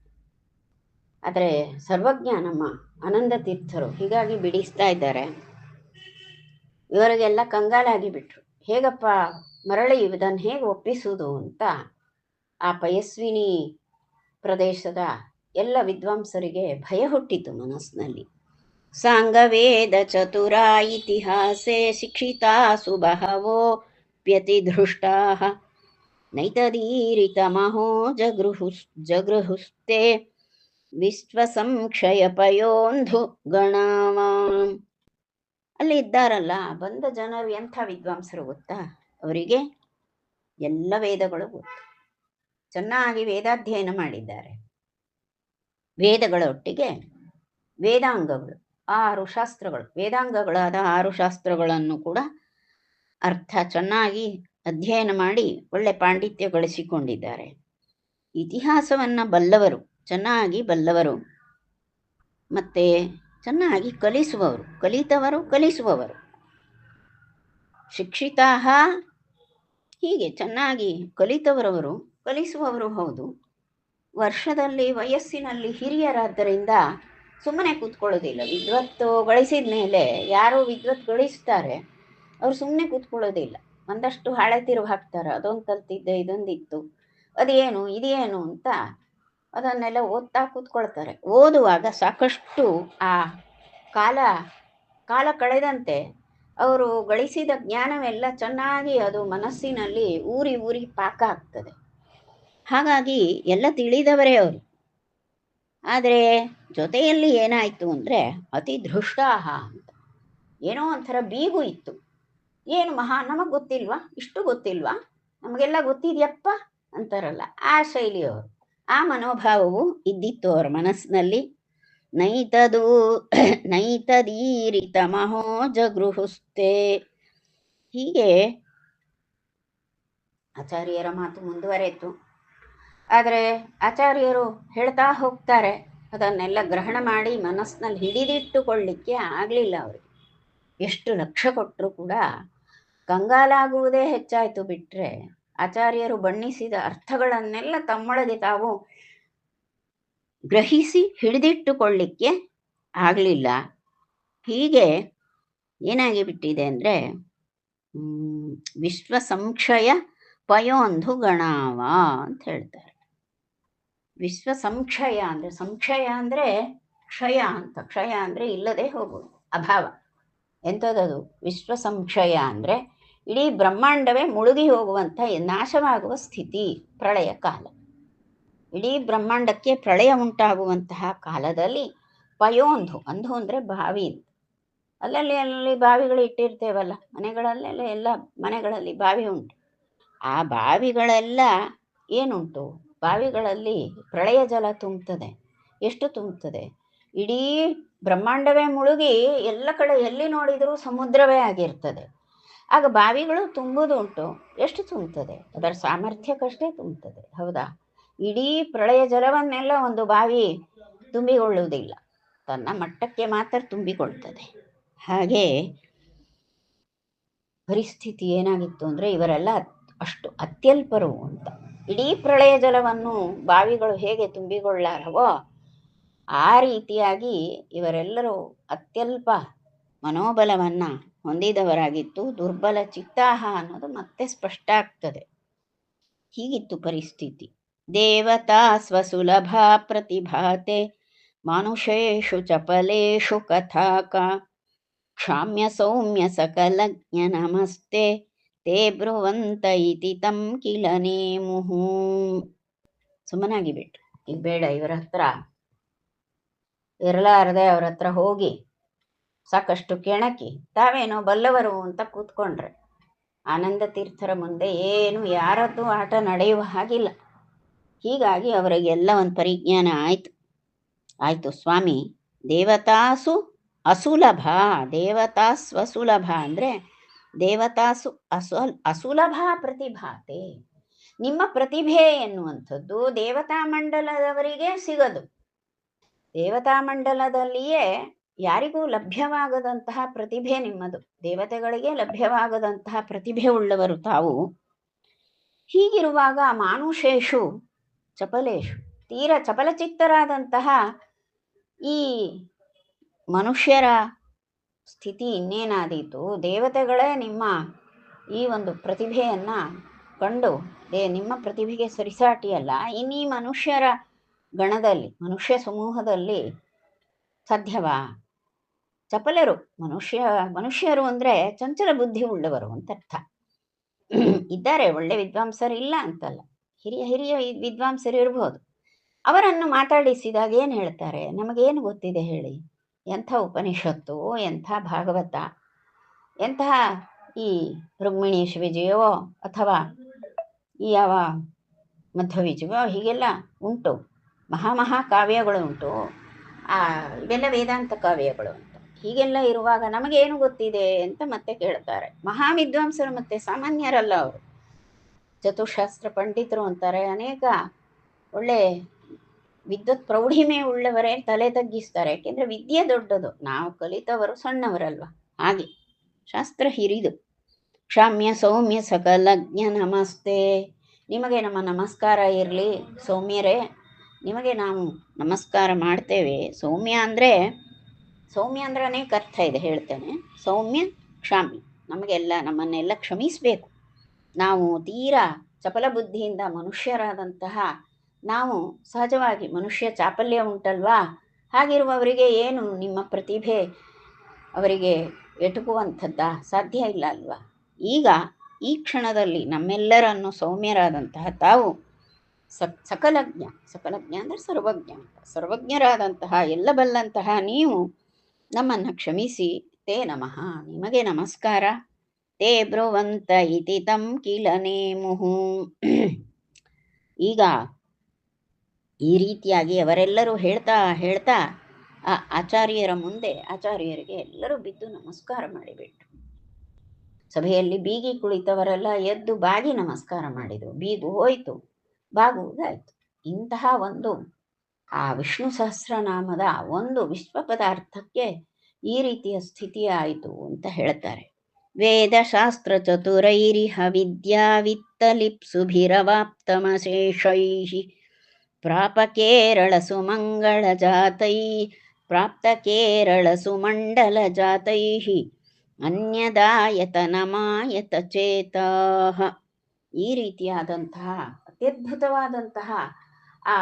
ಆದರೆ ಸರ್ವಜ್ಞ ನಮ್ಮ ಆನಂದ ತೀರ್ಥರು ಹೀಗಾಗಿ ಬಿಡಿಸ್ತಾ ಇದ್ದಾರೆ. ಇವರಿಗೆಲ್ಲ ಕಂಗಾಲಾಗಿ ಬಿಟ್ರು. ಹೇಗಪ್ಪ ಮರಳಿ ಇದನ್ನು ಹೇಗೆ ಒಪ್ಪಿಸುವುದು ಅಂತ ಆ ಪಯಸ್ವಿನಿ ಪ್ರದೇಶದ ಎಲ್ಲ ವಿದ್ವಾಂಸರಿಗೆ ಭಯ ಹುಟ್ಟಿತು ಮನಸ್ಸಿನಲ್ಲಿ. ಸಾಂಗವೇದ ಚತುರ ಇತಿಹಾಸೆ ಶಿಕ್ಷಿತಾಸು ಬಹವೋಪ್ಯತಿಧೃಷ್ಟಾ ನೈತದೀರಿತಮಹೋ ಜಗೃಹುಸ್ತೆ ವಿಶ್ವಸಂಕ್ಷಯ ಪಯೋಂಧು ಗಣಾವಾಂ. ಅಲ್ಲಿ ಇದ್ದಾರಲ್ಲ ಬಂದ ಜನರು ಎಂಥ ವಿದ್ವಾಂಸರು ಗೊತ್ತಾ? ಅವರಿಗೆ ಎಲ್ಲ ವೇದಗಳು ಗೊತ್ತು, ಚೆನ್ನಾಗಿ ವೇದಾಧ್ಯಯನ ಮಾಡಿದ್ದಾರೆ. ವೇದಗಳೊಟ್ಟಿಗೆ ವೇದಾಂಗಗಳು, 6 ಶಾಸ್ತ್ರಗಳು, ವೇದಾಂಗಗಳಾದ 6 ಶಾಸ್ತ್ರಗಳನ್ನು ಕೂಡ ಅರ್ಥ ಚೆನ್ನಾಗಿ ಅಧ್ಯಯನ ಮಾಡಿ ಒಳ್ಳೆ ಪಾಂಡಿತ್ಯ ಗಳಿಸಿಕೊಂಡಿದ್ದಾರೆ. ಇತಿಹಾಸವನ್ನು ಬಲ್ಲವರು, ಚೆನ್ನಾಗಿ ಬಲ್ಲವರು, ಮತ್ತೆ ಚೆನ್ನಾಗಿ ಕಲಿಸುವವರು, ಕಲಿತವರು ಕಲಿಸುವವರು. ಶಿಕ್ಷಿತಾಹ, ಹೀಗೆ ಚೆನ್ನಾಗಿ ಕಲಿತವರವರು ಕಲಿಸುವವರು ಹೌದು. ವರ್ಷದಲ್ಲಿ ವಯಸ್ಸಿನಲ್ಲಿ ಹಿರಿಯರಾದ್ದರಿಂದ ಸುಮ್ಮನೆ ಕೂತ್ಕೊಳ್ಳೋದಿಲ್ಲ. ವಿದ್ವತ್ತು ಗಳಿಸಿದ ಮೇಲೆ ಯಾರು ವಿದ್ವತ್ ಗಳಿಸ್ತಾರೆ ಅವ್ರು ಸುಮ್ಮನೆ ಕೂತ್ಕೊಳ್ಳೋದಿಲ್ಲ. ಒಂದಷ್ಟು ಹಾಳೆ ತಿರುವು ಹಾಕ್ತಾರೆ, ಅದೊಂದು ಕಲ್ತಿದ್ದೆ, ಇದೊಂದಿತ್ತು, ಅದೇನು ಇದೇನು ಅಂತ ಅದನ್ನೆಲ್ಲ ಓದ್ತಾ ಕೂತ್ಕೊಳ್ತಾರೆ. ಓದುವಾಗ ಸಾಕಷ್ಟು ಆ ಕಾಲ ಕಳೆದಂತೆ ಅವರು ಗಳಿಸಿದ ಜ್ಞಾನವೆಲ್ಲ ಚೆನ್ನಾಗಿ ಅದು ಮನಸ್ಸಿನಲ್ಲಿ ಊರಿ ಊರಿ ಪಾಕ ಆಗ್ತದೆ. ಹಾಗಾಗಿ ಎಲ್ಲ ತಿಳಿದವರೇ ಅವರು. ಆದರೆ ಜೊತೆಯಲ್ಲಿ ಏನಾಯಿತು ಅಂದರೆ ಅತಿ ದೃಷ್ಟಾಹ ಅಂತ, ಏನೋ ಒಂಥರ ಬೀಗು ಇತ್ತು. ಏನು ನಮಗೆ ಗೊತ್ತಿಲ್ವಾ, ಇಷ್ಟು ಗೊತ್ತಿಲ್ವಾ, ನಮಗೆಲ್ಲ ಗೊತ್ತಿದೆಯಪ್ಪ ಅಂತಾರಲ್ಲ, ಆ ಶೈಲಿಯವರು, ಆ ಮನೋಭಾವವು ಇದ್ದಿತ್ತು ಅವರ ಮನಸ್ಸಿನಲ್ಲಿ. ನೈತದು ನೈತದೀರಿತ ಮಹೋ ಜಗೃಹುಸ್ತೆ. ಹೀಗೆ ಆಚಾರ್ಯರ ಮಾತು ಮುಂದುವರೆಯಿತು. ಆದರೆ ಆಚಾರ್ಯರು ಹೇಳ್ತಾ ಹೋಗ್ತಾರೆ, ಅದನ್ನೆಲ್ಲ ಗ್ರಹಣ ಮಾಡಿ ಮನಸ್ಸಿನಲ್ಲಿ ಹಿಡಿದಿಟ್ಟುಕೊಳ್ಳಿಕ್ಕೆ ಆಗಲಿಲ್ಲ ಅವರಿಗೆ. ಎಷ್ಟು ಲಕ್ಷ ಕೊಟ್ಟರು ಕೂಡ ಕಂಗಾಲಾಗುವುದೇ ಹೆಚ್ಚಾಯಿತು ಬಿಟ್ಟರೆ ಆಚಾರ್ಯರು ಬಣ್ಣಿಸಿದ ಅರ್ಥಗಳನ್ನೆಲ್ಲ ತಮ್ಮೊಳಗೆ ತಾವು ಗ್ರಹಿಸಿ ಹಿಡಿದಿಟ್ಟುಕೊಳ್ಳಿಕ್ಕೆ ಆಗಲಿಲ್ಲ. ಹೀಗೆ ಏನಾಗಿ ಬಿಟ್ಟಿದೆ ಅಂದರೆ ವಿಶ್ವ ಸಂಕ್ಷಯ ಪಯೋಂಧು ಗಣಾವ ಅಂತ ಹೇಳ್ತಾರೆ. ವಿಶ್ವ ಸಂಕ್ಷಯ ಅಂದರೆ, ಸಂಕ್ಷಯ ಅಂದರೆ ಕ್ಷಯ ಅಂತ, ಕ್ಷಯ ಅಂದರೆ ಇಲ್ಲದೆ ಹೋಗುವುದು, ಅಭಾವ. ಎಂಥದದು ವಿಶ್ವ ಸಂಕ್ಷಯ ಅಂದರೆ ಇಡೀ ಬ್ರಹ್ಮಾಂಡವೇ ಮುಳುಗಿ ಹೋಗುವಂಥ, ನಾಶವಾಗುವ ಸ್ಥಿತಿ, ಪ್ರಳಯ ಕಾಲ. ಇಡೀ ಬ್ರಹ್ಮಾಂಡಕ್ಕೆ ಪ್ರಳಯ ಉಂಟಾಗುವಂತಹ ಕಾಲದಲ್ಲಿ ಪಯೋಂಧು, ಅಂಧು ಅಂದರೆ ಬಾವಿ, ಅಲ್ಲಿ ಬಾವಿಗಳು ಇಟ್ಟಿರ್ತೇವಲ್ಲ ಮನೆಗಳಲ್ಲೆಲ್ಲ, ಎಲ್ಲ ಮನೆಗಳಲ್ಲಿ ಬಾವಿ ಉಂಟು. ಆ ಬಾವಿಗಳೆಲ್ಲ ಏನುಂಟು, ಬಾವಿಗಳಲ್ಲಿ ಪ್ರಳಯ ಜಲ ತುಂಬುತ್ತದೆ. ಎಷ್ಟು ತುಂಬುತ್ತದೆ? ಇಡೀ ಬ್ರಹ್ಮಾಂಡವೇ ಮುಳುಗಿ ಎಲ್ಲ ಕಡೆ ಎಲ್ಲಿ ನೋಡಿದರೂ ಸಮುದ್ರವೇ ಆಗಿರ್ತದೆ. ಆಗ ಬಾವಿಗಳು ತುಂಬುವುದು ಉಂಟು. ಎಷ್ಟು ತುಂಬುತ್ತದೆ? ಅದರ ಸಾಮರ್ಥ್ಯಕ್ಕಷ್ಟೇ ತುಂಬುತ್ತದೆ, ಹೌದಾ? ಇಡೀ ಪ್ರಳಯ ಜಲವನ್ನೆಲ್ಲ ಒಂದು ಬಾವಿ ತುಂಬಿಕೊಳ್ಳುವುದಿಲ್ಲ, ತನ್ನ ಮಟ್ಟಕ್ಕೆ ಮಾತ್ರ ತುಂಬಿಕೊಳ್ತದೆ. ಹಾಗೆ ಪರಿಸ್ಥಿತಿ ಏನಾಗಿತ್ತು ಅಂದರೆ ಇವರೆಲ್ಲ ಅಷ್ಟು ಅತ್ಯಲ್ಪರು ಅಂತ. ಇಡೀ ಪ್ರಳಯ ಜಲವನ್ನು ಬಾವಿಗಳು ಹೇಗೆ ತುಂಬಿಕೊಳ್ಳಾರವೋ ಆ ರೀತಿಯಾಗಿ ಇವರೆಲ್ಲರೂ ಅತ್ಯಲ್ಪ ಮನೋಬಲವನ್ನು ಹೊಂದಿದವರಾಗಿತ್ತು. ದುರ್ಬಲ ಚಿತ್ತಾಹ ಅನ್ನೋದು ಮತ್ತೆ ಸ್ಪಷ್ಟ ಆಗ್ತದೆ. ಹೀಗಿತ್ತು ಪರಿಸ್ಥಿತಿ. ದೇವತಾ ಸ್ವಸುಲಭ ಪ್ರತಿಭಾತೆ ಮಾನುಷೇಷು ಚಪಲೇಷು ಕಥಾಕ ಕ್ಷಾಮ್ಯ ಸೌಮ್ಯ ಸಕಲಜ್ಞ ನಮಸ್ತೆ ತೇ ಬ್ರುವಂತ ಇತಿ ತಂ ಕಿಲ ನೇಮುಹು. ಸುಮ್ಮನಾಗಿ ಬಿಟ್ರು, ಈಗ ಬೇಡ ಇವರ ಹತ್ರ ಇರಲಾರದೆ ಅವ್ರ ಹತ್ರ ಹೋಗಿ ಸಾಕಷ್ಟು ಕೆಣಕಿ ತಾವೇನೋ ಬಲ್ಲವರು ಅಂತ ಕೂತ್ಕೊಂಡ್ರೆ ಆನಂದ ತೀರ್ಥರ ಮುಂದೆ ಏನು ಯಾರದ್ದು ಆಟ ನಡೆಯುವ ಹಾಗಿಲ್ಲ. ಹೀಗಾಗಿ ಅವರಿಗೆಲ್ಲ ಒಂದು ಪರಿಜ್ಞಾನ ಆಯಿತು ಸ್ವಾಮಿ, ದೇವತಾಸು ಅಸುಲಭ, ದೇವತಾ ಸ್ವಸುಲಭ ಅಂದರೆ ದೇವತಾಸು ಅಸುಲಭ ಪ್ರತಿಭಾತೆ. ನಿಮ್ಮ ಪ್ರತಿಭೆ ಎನ್ನುವಂಥದ್ದು ದೇವತಾ ಮಂಡಲದವರಿಗೆ ಸಿಗದು. ದೇವತಾ ಮಂಡಲದಲ್ಲಿಯೇ ಯಾರಿಗೂ ಲಭ್ಯವಾಗದಂತಹ ಪ್ರತಿಭೆ ನಿಮ್ಮದು, ದೇವತೆಗಳಿಗೆ ಲಭ್ಯವಾಗದಂತಹ ಪ್ರತಿಭೆ ಉಳ್ಳವರು ತಾವು. ಹೀಗಿರುವಾಗ ಮಾನುಷೇಷು ಚಪಲೇಶು, ತೀರ ಚಪಲಚಿತ್ತರಾದಂತಹ ಈ ಮನುಷ್ಯರ ಸ್ಥಿತಿ ಇನ್ನೇನಾದೀತು. ದೇವತೆಗಳೇ ನಿಮ್ಮ ಈ ಒಂದು ಪ್ರತಿಭೆಯನ್ನು ಕಂಡು ನಿಮ್ಮ ಪ್ರತಿಭೆಗೆ ಸರಿಸಾಟಿಯಲ್ಲ, ಇನ್ನೀ ಮನುಷ್ಯರ ಗಣದಲ್ಲಿ, ಮನುಷ್ಯ ಸಮೂಹದಲ್ಲಿ ಸಾಧ್ಯವಾ? ಚಪಲರು, ಮನುಷ್ಯರು ಅಂದರೆ ಚಂಚಲ ಬುದ್ಧಿ ಉಳ್ಳವರು ಅಂತ ಅರ್ಥ. ಇದ್ದಾರೆ ಒಳ್ಳೆ ವಿದ್ವಾಂಸರು, ಇಲ್ಲ ಅಂತಲ್ಲ, ಹಿರಿಯ ವಿದ್ವಾಂಸರು ಇರ್ಬೋದು. ಅವರನ್ನು ಮಾತಾಡಿಸಿದಾಗ ಏನು ಹೇಳ್ತಾರೆ? ನಮಗೇನು ಗೊತ್ತಿದೆ ಹೇಳಿ? ಎಂಥ ಉಪನಿಷತ್ತು, ಎಂಥ ಭಾಗವತ, ಎಂತಹ ಈ ರುಕ್ಮಿಣೀಶ ವಿಜಯವೋ ಅಥವಾ ಈ ಯಾವ ಮಧ್ವವಿಜಯವೋ ಹೀಗೆಲ್ಲ ಉಂಟು. ಕಾವ್ಯಗಳು ಉಂಟು. ಇವೆಲ್ಲ ವೇದಾಂತ ಕಾವ್ಯಗಳು ಉಂಟು. ಹೀಗೆಲ್ಲ ಇರುವಾಗ ನಮಗೇನು ಗೊತ್ತಿದೆ ಅಂತ ಮತ್ತೆ ಕೇಳ್ತಾರೆ. ಮಹಾವಿದ್ವಾಂಸರು ಮತ್ತೆ ಸಾಮಾನ್ಯರಲ್ಲ ಅವರು. ಚತುಶಾಸ್ತ್ರ ಪಂಡಿತರು ಅಂತಾರೆ. ಅನೇಕ ಒಳ್ಳೆ ವಿದ್ವತ್ ಪ್ರೌಢಿಮೆ ಉಳ್ಳವರೇ ತಲೆ ತಗ್ಗಿಸ್ತಾರೆ. ಯಾಕೆಂದ್ರೆ ವಿದ್ಯೆ ದೊಡ್ಡದು, ನಾವು ಕಲಿತವರು ಸಣ್ಣವರಲ್ವ. ಹಾಗೆ ಶಾಸ್ತ್ರ ಹಿರಿದು. ಕ್ಷಾಮ್ಯ ಸೌಮ್ಯ ಸಕಲಜ್ಞ ನಮಸ್ತೆ. ನಿಮಗೆ ನಮ್ಮ ನಮಸ್ಕಾರ ಇರಲಿ ಸೌಮ್ಯರೇ, ನಿಮಗೆ ನಾವು ನಮಸ್ಕಾರ ಮಾಡ್ತೇವೆ. ಸೌಮ್ಯ ಅಂದರೆ ಅನೇಕ ಅರ್ಥ ಇದೆ, ಹೇಳ್ತೇನೆ. ಸೌಮ್ಯ ಕ್ಷಾಮ್ಯ, ನಮಗೆಲ್ಲ ನಮ್ಮನ್ನೆಲ್ಲ ಕ್ಷಮಿಸಬೇಕು. ನಾವು ತೀರಾ ಚಪಲ ಬುದ್ಧಿಯಿಂದ ಮನುಷ್ಯರಾದಂತಹ ನಾವು ಸಹಜವಾಗಿ ಮನುಷ್ಯ ಚಾಪಲ್ಯ ಉಂಟಲ್ವಾ, ಹಾಗಿರುವವರಿಗೆ ಏನು ನಿಮ್ಮ ಪ್ರತಿಭೆ ಅವರಿಗೆ ಎಟುಕುವಂಥದ್ದ ಸಾಧ್ಯ ಇಲ್ಲ ಅಲ್ವಾ. ಈಗ ಈ ಕ್ಷಣದಲ್ಲಿ ನಮ್ಮೆಲ್ಲರನ್ನು ಸೌಮ್ಯರಾದಂತಹ ತಾವು ಸಕಲಜ್ಞ ಅಂದರೆ ಸರ್ವಜ್ಞರಾದಂತಹ ಎಲ್ಲ ಬಲ್ಲಂತಹ ನೀವು ನಮ್ಮನ್ನು ಕ್ಷಮಿಸಿ. ತೇ ನಮಃ, ನಿಮಗೆ ನಮಸ್ಕಾರ. ತೇ ಬ್ರುವಂತ ಇತಿ ತಂ ಕಿಲ ನೇಮುಹು. ಈಗ ಈ ರೀತಿಯಾಗಿ ಅವರೆಲ್ಲರೂ ಹೇಳ್ತಾ ಆ ಆಚಾರ್ಯರ ಮುಂದೆ ಆಚಾರ್ಯರಿಗೆ ಎಲ್ಲರೂ ಬಿದ್ದು ನಮಸ್ಕಾರ ಮಾಡಿಬಿಟ್ರು. ಸಭೆಯಲ್ಲಿ ಬೀಗಿ ಕುಳಿತವರೆಲ್ಲ ಎದ್ದು ಬಾಗಿ ನಮಸ್ಕಾರ ಮಾಡಿದರು. ಬೀಗು ಹೋಯಿತು, ಬಾಗುವುದಾಯಿತು. ಇಂತಹ ಒಂದು ಆ ವಿಷ್ಣು ಸಹಸ್ರನಾಮದ ಒಂದು ವಿಶ್ವ ಪದಾರ್ಥಕ್ಕೆ ಈ ರೀತಿಯ ಸ್ಥಿತಿ ಆಯಿತು ಅಂತ ಹೇಳ್ತಾರೆ. ವೇದಶಾಸ್ತ್ರ ಚತುರೈರಿಹ ವಿದ್ಯಾ ವಿತ್ತಲಿಪ್ಸುಭಿರವಾಪ್ತಮಶೇಷೈ ಪ್ರಾಪ ಕೇರಳ ಸುಮಂಗಳ ಜಾತೈ ಅನ್ಯದಾಯತನಮಾಯತ ಚೇತಾಹ. ಈ ರೀತಿಯಾದಂತಹ ಅತ್ಯದ್ಭುತವಾದಂತಹ ಆ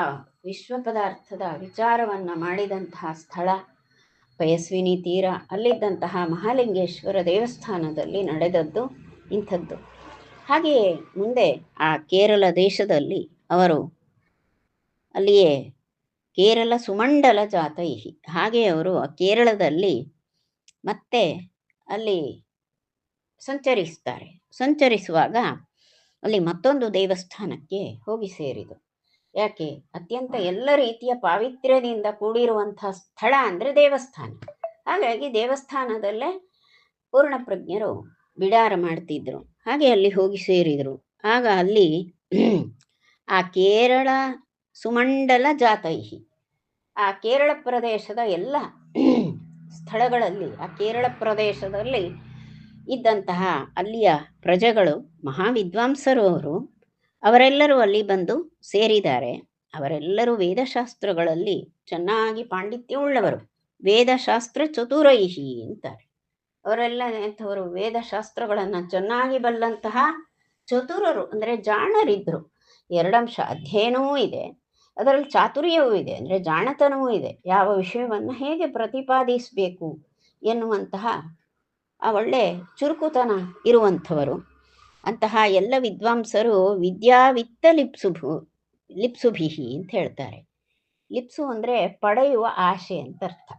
ವಿಶ್ವ ಪದಾರ್ಥದ ವಿಚಾರವನ್ನು ಮಾಡಿದಂತಹ ಸ್ಥಳ ಪಯಸ್ವಿನಿ ತೀರ. ಅಲ್ಲಿದ್ದಂತಹ ಮಹಾಲಿಂಗೇಶ್ವರ ದೇವಸ್ಥಾನದಲ್ಲಿ ನಡೆದದ್ದು ಇಂಥದ್ದು. ಹಾಗೆಯೇ ಮುಂದೆ ಆ ಕೇರಳ ದೇಶದಲ್ಲಿ ಅವರು ಅಲ್ಲಿಯೇ ಕೇರಳ ಸುಮಂಡಲ ಜಾತೈಹಿ, ಹಾಗೆ ಅವರು ಕೇರಳದಲ್ಲಿ ಮತ್ತೆ ಅಲ್ಲಿ ಸಂಚರಿಸುವಾಗ ಅಲ್ಲಿ ಮತ್ತೊಂದು ದೇವಸ್ಥಾನಕ್ಕೆ ಹೋಗಿ ಸೇರಿದರು. ಯಾಕೆ? ಅತ್ಯಂತ ಎಲ್ಲ ರೀತಿಯ ಪಾವಿತ್ರ್ಯದಿಂದ ಕೂಡಿರುವಂತಹ ಸ್ಥಳ ಅಂದರೆ ದೇವಸ್ಥಾನ. ಹಾಗಾಗಿ ದೇವಸ್ಥಾನದಲ್ಲೇ ಪೂರ್ಣಪ್ರಜ್ಞರು ಬಿಡಾರ ಮಾಡ್ತಿದ್ರು. ಹಾಗೆ ಅಲ್ಲಿ ಹೋಗಿ ಸೇರಿದರು. ಆಗ ಅಲ್ಲಿ ಆ ಕೇರಳ ಸುಮಂಡಲ ಜಾತೈಹಿ, ಆ ಕೇರಳ ಪ್ರದೇಶದ ಎಲ್ಲ ಸ್ಥಳಗಳಲ್ಲಿ, ಆ ಕೇರಳ ಪ್ರದೇಶದಲ್ಲಿ ಇದ್ದಂತಹ ಅಲ್ಲಿಯ ಪ್ರಜೆಗಳು, ಮಹಾವಿದ್ವಾಂಸರು ಅವರೆಲ್ಲರೂ ಅಲ್ಲಿ ಬಂದು ಸೇರಿದ್ದಾರೆ. ಅವರೆಲ್ಲರೂ ವೇದಶಾಸ್ತ್ರಗಳಲ್ಲಿ ಚೆನ್ನಾಗಿ ಪಾಂಡಿತ್ಯ ಉಳ್ಳವರು. ವೇದಶಾಸ್ತ್ರ ಚತುರೈಹಿ ಅಂತಾರೆ. ಅವರೆಲ್ಲ ಎಂಥವರು? ವೇದಶಾಸ್ತ್ರಗಳನ್ನು ಚೆನ್ನಾಗಿ ಬಲ್ಲಂತಹ ಚತುರರು, ಅಂದರೆ ಜಾಣರಿದ್ರು. ಎರಡಂಶ, ಅಧ್ಯಯನವೂ ಇದೆ, ಅದರಲ್ಲಿ ಚಾತುರ್ಯವೂ ಇದೆ, ಅಂದರೆ ಜಾಣತನವೂ ಇದೆ. ಯಾವ ವಿಷಯವನ್ನು ಹೇಗೆ ಪ್ರತಿಪಾದಿಸಬೇಕು ಎನ್ನುವಂತಹ ಆ ಒಳ್ಳೆ ಚುರುಕುತನ ಇರುವಂಥವರು. ಅಂತಹ ಎಲ್ಲ ವಿದ್ವಾಂಸರು ವಿದ್ಯಾವಿತ್ತ ಲಿಪ್ಸುಭಿಹಿ ಅಂತ ಹೇಳ್ತಾರೆ. ಲಿಪ್ಸು ಅಂದರೆ ಪಡೆಯುವ ಆಶೆ ಅಂತ ಅರ್ಥ.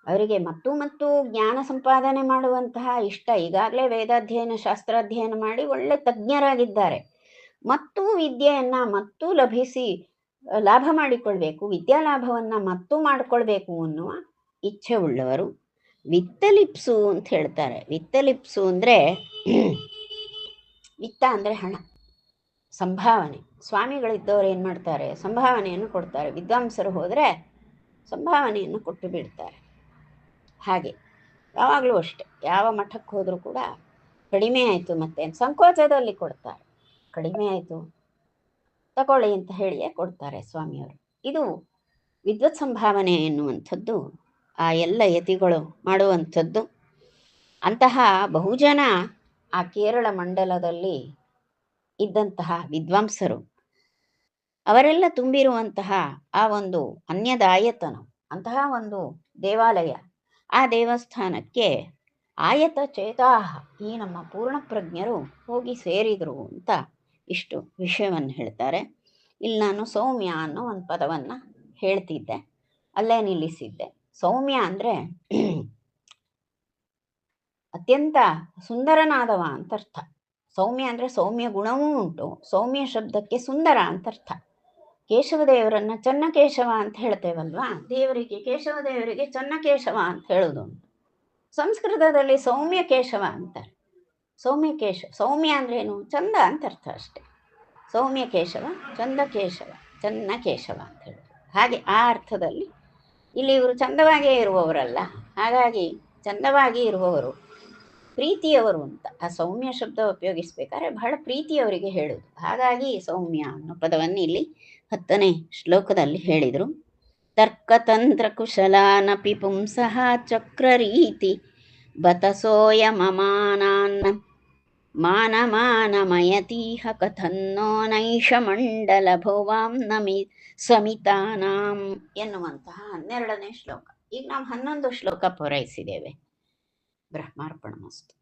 ಅವರಿಗೆ ಮತ್ತು ಜ್ಞಾನ ಸಂಪಾದನೆ ಮಾಡುವಂತಹ ಇಷ್ಟ. ಈಗಾಗಲೇ ವೇದಾಧ್ಯಯನ ಶಾಸ್ತ್ರಾಧ್ಯಯನ ಮಾಡಿ ಒಳ್ಳೆ ತಜ್ಞರಾಗಿದ್ದಾರೆ. ಮತ್ತು ವಿದ್ಯೆಯನ್ನು ಲಭಿಸಿ ಲಾಭ ಮಾಡಿಕೊಳ್ಬೇಕು, ವಿದ್ಯಾಲಾಭವನ್ನು ಮಾಡಿಕೊಳ್ಬೇಕು ಅನ್ನುವ ಇಚ್ಛೆ ಉಳ್ಳವರು. ವಿತ್ತಲಿಪ್ಸು ಅಂತ ಹೇಳ್ತಾರೆ. ವಿತ್ತಲಿಪ್ಸು ಅಂದರೆ ವಿತ್ತ ಅಂದರೆ ಹಣ, ಸಂಭಾವನೆ. ಸ್ವಾಮಿಗಳಿದ್ದವರು ಏನು ಮಾಡ್ತಾರೆ? ಸಂಭಾವನೆಯನ್ನು ಕೊಡ್ತಾರೆ. ವಿದ್ವಾಂಸರು ಹೋದರೆ ಸಂಭಾವನೆಯನ್ನು ಕೊಟ್ಟು ಬಿಡ್ತಾರೆ. ಹಾಗೆ ಯಾವಾಗಲೂ ಅಷ್ಟೆ, ಯಾವ ಮಠಕ್ಕೆ ಹೋದರೂ ಕೂಡ ಕಡಿಮೆ ಆಯಿತು ಮತ್ತೆ ಸಂಕೋಚದಲ್ಲಿ ಕೊಡ್ತಾರೆ. ಕಡಿಮೆ ಆಯಿತು ತಗೊಳ್ಳಿ ಅಂತ ಹೇಳಿಯೇ ಕೊಡ್ತಾರೆ ಸ್ವಾಮಿಯವರು. ಇದು ವಿದ್ವತ್ ಸಂಭಾವನೆ ಎನ್ನುವಂಥದ್ದು ಆ ಎಲ್ಲ ಯತಿಗಳು ಮಾಡುವಂಥದ್ದು. ಅಂತಹ ಬಹುಜನ ಆ ಕೇರಳ ಮಂಡಲದಲ್ಲಿ ಇದ್ದಂತಹ ವಿದ್ವಾಂಸರು ಅವರೆಲ್ಲ ತುಂಬಿರುವಂತಹ ಆ ಒಂದು ಅನ್ಯದಾಯತನ, ಅಂತಹ ಒಂದು ದೇವಾಲಯ, ಆ ದೇವಸ್ಥಾನಕ್ಕೆ ಆಯತ ಚೇತಾಹ, ಈ ನಮ್ಮ ಪೂರ್ಣಪ್ರಜ್ಞರು ಹೋಗಿ ಸೇರಿದರು ಅಂತ ಇಷ್ಟು ವಿಷಯವನ್ನು ಹೇಳ್ತಾರೆ. ಇಲ್ಲಿ ನಾನು ಸೌಮ್ಯ ಅನ್ನೋ ಒಂದು ಪದವನ್ನು ಹೇಳ್ತಿದ್ದೆ, ಅಲ್ಲೇ ನಿಲ್ಲಿಸಿದ್ದೆ. ಸೌಮ್ಯ ಅಂದರೆ ಅತ್ಯಂತ ಸುಂದರನಾದವ ಅಂತ ಅರ್ಥ. ಸೌಮ್ಯ ಅಂದರೆ ಸೌಮ್ಯ ಗುಣವೂ ಉಂಟು, ಸೌಮ್ಯ ಶಬ್ದಕ್ಕೆ ಸುಂದರ ಅಂತ ಅರ್ಥ. ಕೇಶವದೇವರನ್ನ ಚನ್ನಕೇಶವ ಅಂತ ಹೇಳ್ತೇವಲ್ವಾ, ದೇವರಿಗೆ ಕೇಶವದೇವರಿಗೆ ಚನ್ನಕೇಶವ ಅಂತ ಹೇಳೋದು. ಸಂಸ್ಕೃತದಲ್ಲಿ ಸೌಮ್ಯ ಕೇಶವ ಅಂತಾರೆ. ಸೌಮ್ಯ ಅಂದ್ರೇನು? ಚಂದ ಅಂತ ಅರ್ಥ ಅಷ್ಟೆ. ಸೌಮ್ಯ ಕೇಶವ, ಚಂದ ಕೇಶವ, ಚನ್ನಕೇಶವ ಅಂತ ಹೇಳೋದು. ಹಾಗೆ ಆ ಅರ್ಥದಲ್ಲಿ ಇಲ್ಲಿ ಇವರು ಚಂದವಾಗಿಯೇ ಇರುವವರಲ್ಲ, ಹಾಗಾಗಿ ಚಂದವಾಗಿ ಇರುವವರು, ಪ್ರೀತಿಯವರು ಅಂತ ಆ ಸೌಮ್ಯ ಶಬ್ದ ಉಪಯೋಗಿಸ್ಬೇಕಾದ್ರೆ ಬಹಳ ಪ್ರೀತಿಯವರಿಗೆ ಹೇಳೋದು. ಹಾಗಾಗಿ ಸೌಮ್ಯ ಅನ್ನೋ ಪದವನ್ನು ಇಲ್ಲಿ 10ನೇ ಶ್ಲೋಕದಲ್ಲಿ ಹೇಳಿದರು. ತರ್ಕತಂತ್ರ ಕುಶಲಾನಪಿ ಪುಂಸಃ ಚಕ್ರರೀತಿ ಬತಸೋಯ ಮಮಾನಾನ್ನ ಮಾನಮಾನಮಯತೀಹ ಕಥನ್ನೋ ನೈಷ ಮಂಡಲ ಭುವಾಂ ನಮಿ ಸಮಿತಾನಾಂ ಎನ್ನುವಂತಹ 12ನೇ ಶ್ಲೋಕ. ಈಗ ನಾವು 11 ಶ್ಲೋಕ ಪೂರೈಸಿದ್ದೇವೆ. ಬ್ರಹ್ಮಾರ್ಪಣಮಸ್ತು.